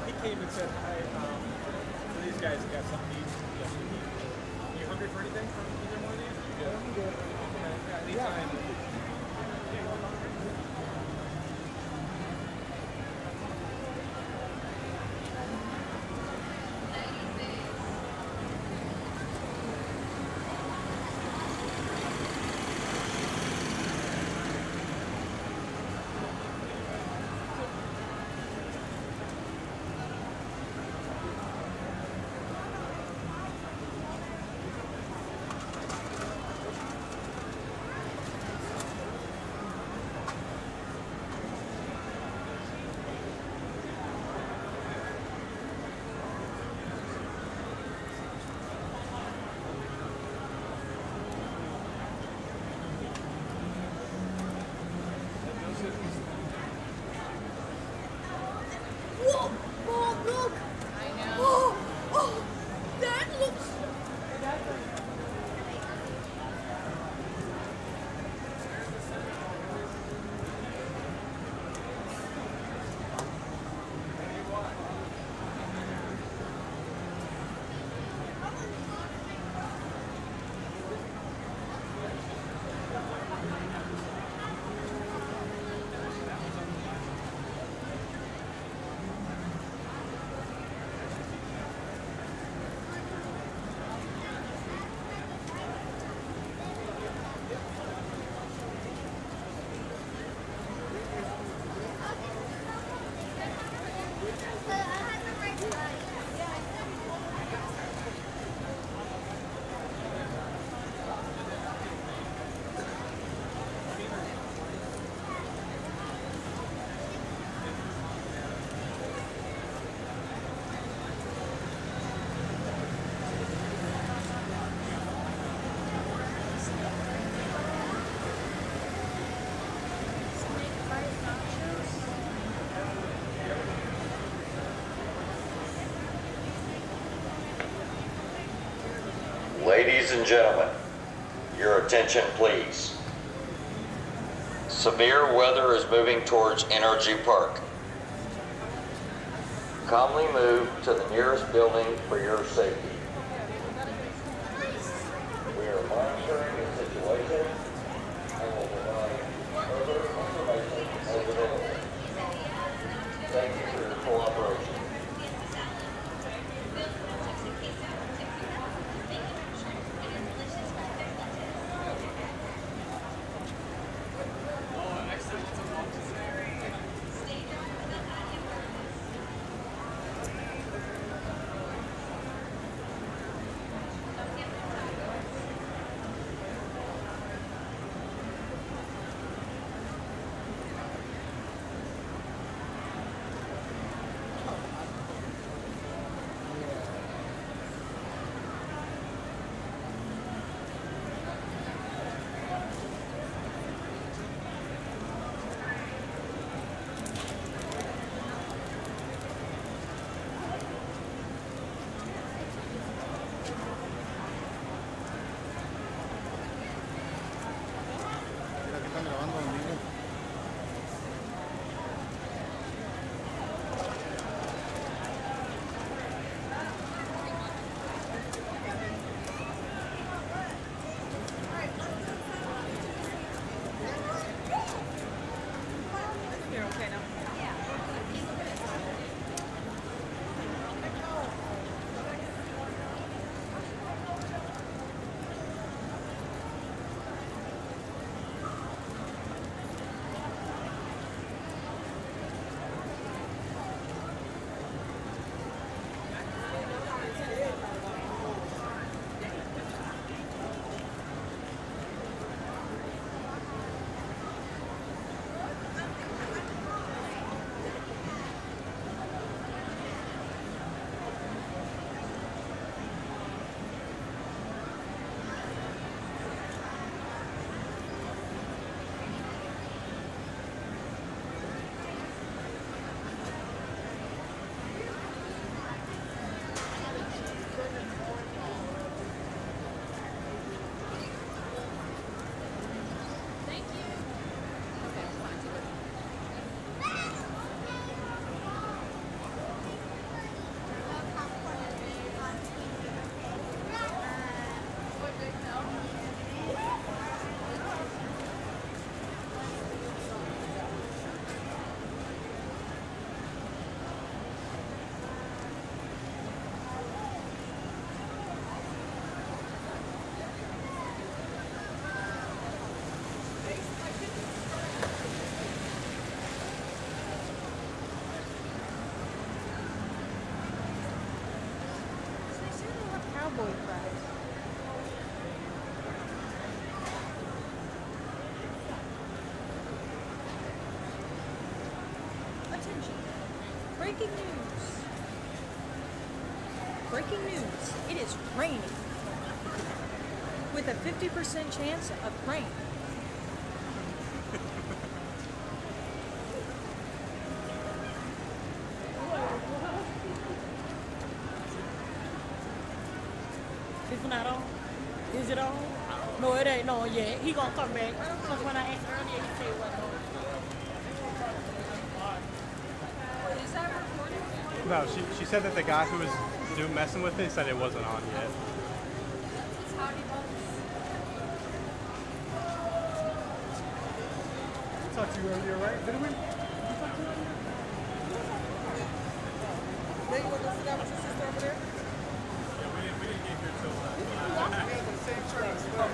S11: He came and said, "Hey, so these guys got something to eat. Are you hungry for anything from either one of these? Yeah. Anytime.
S12: Whoa! Mom, look! I know. Oh, that looks...
S14: Ladies and gentlemen, your attention please. Severe weather is moving towards Energy Park. Calmly move to the nearest building for your safety. We are monitoring the situation and will provide further information as available.
S8: Breaking news. Breaking news. It is raining. With a 50% chance of rain.
S13: It's not on. Is it on? No, it ain't on yet. He gonna come back. Because when I asked earlier, he said it wasn't on.
S8: Is that recorded?
S11: No, she said that the guy who was messing with it said it wasn't on yet.
S9: I talked to you earlier, right? Didn't we? Then you want to sit down with your sister over there?
S11: Yeah, we didn't get here till
S9: We have the same shirt as well.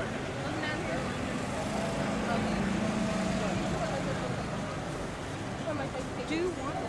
S8: Do you want it?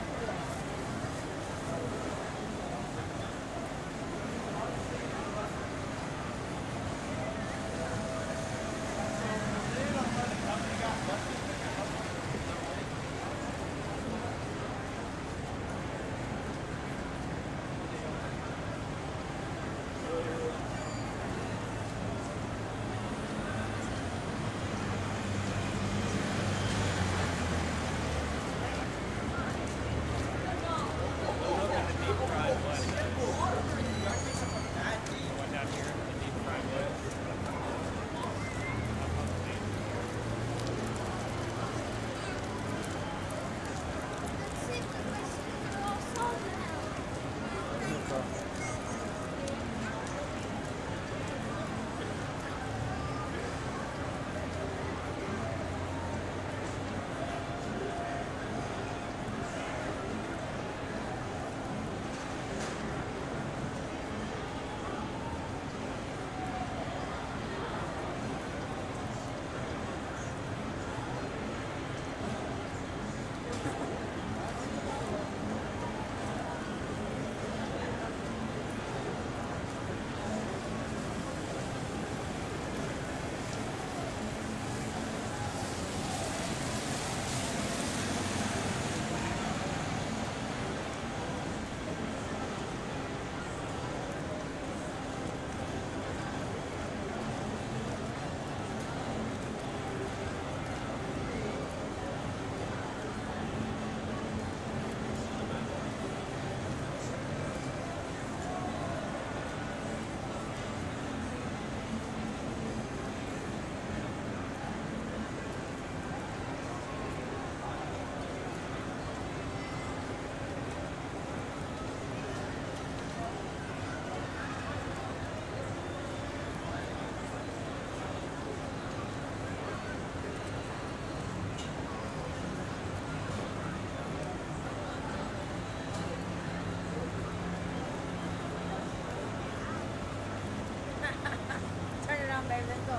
S12: Turn it on, baby. Let's go.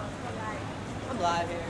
S13: I'm live here.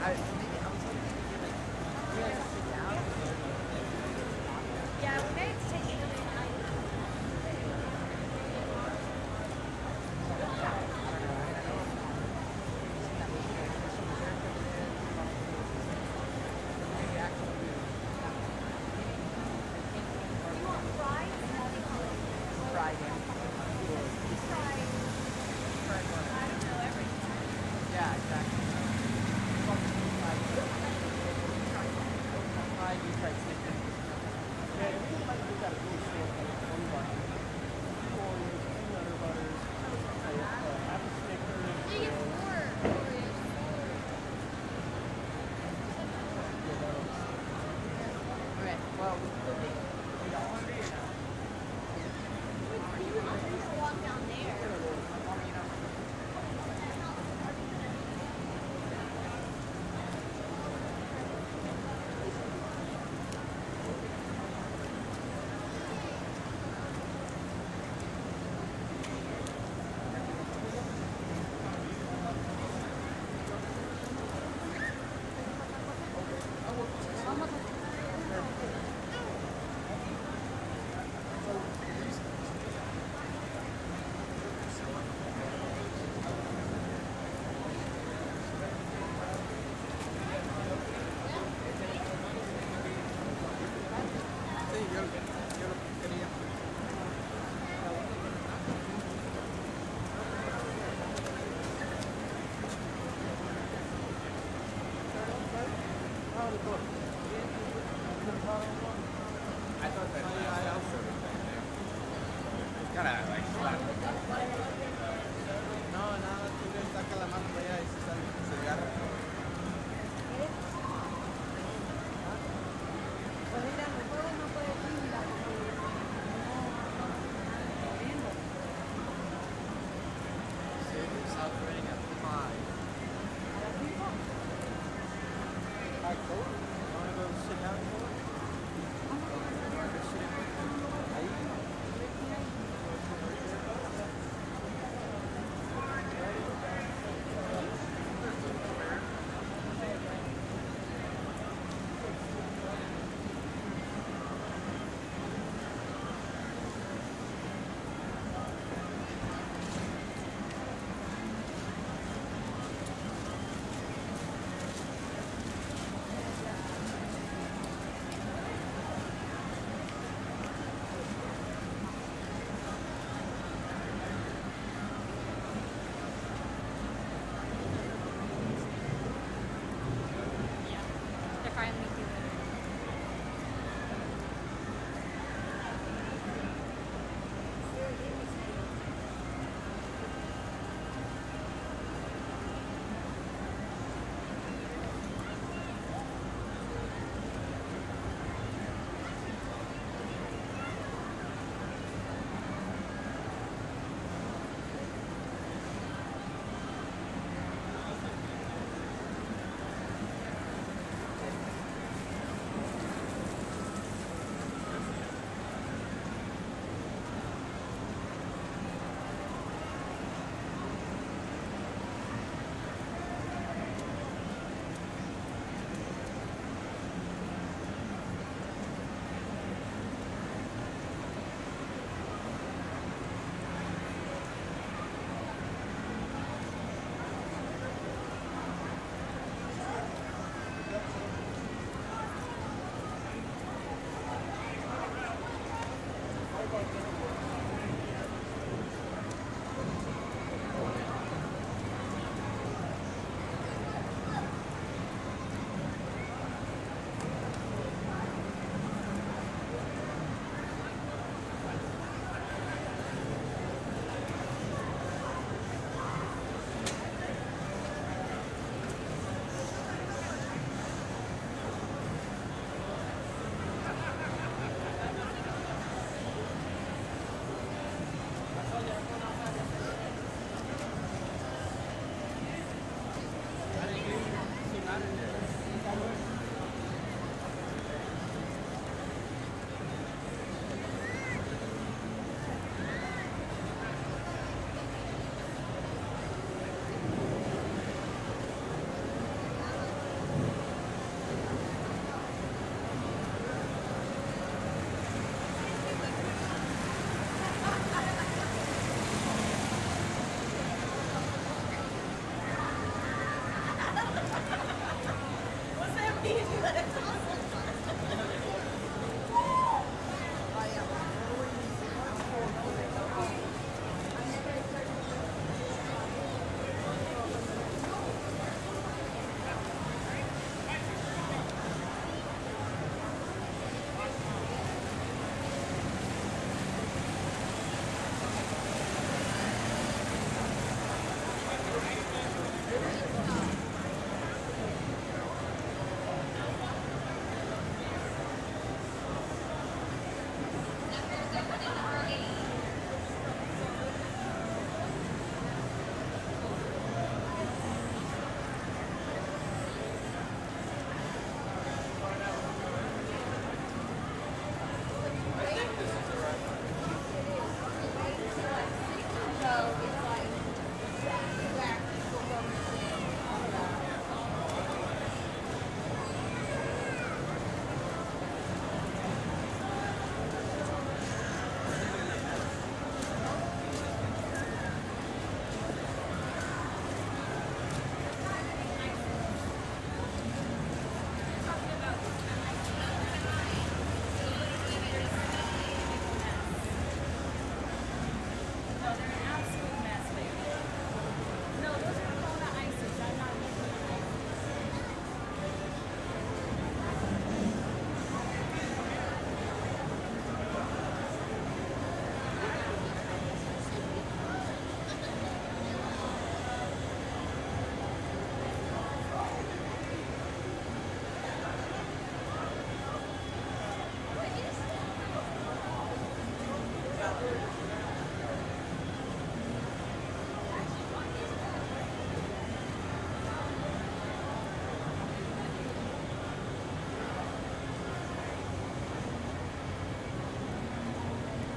S12: Yeah, we may have to take it in.
S11: Yeah, exactly.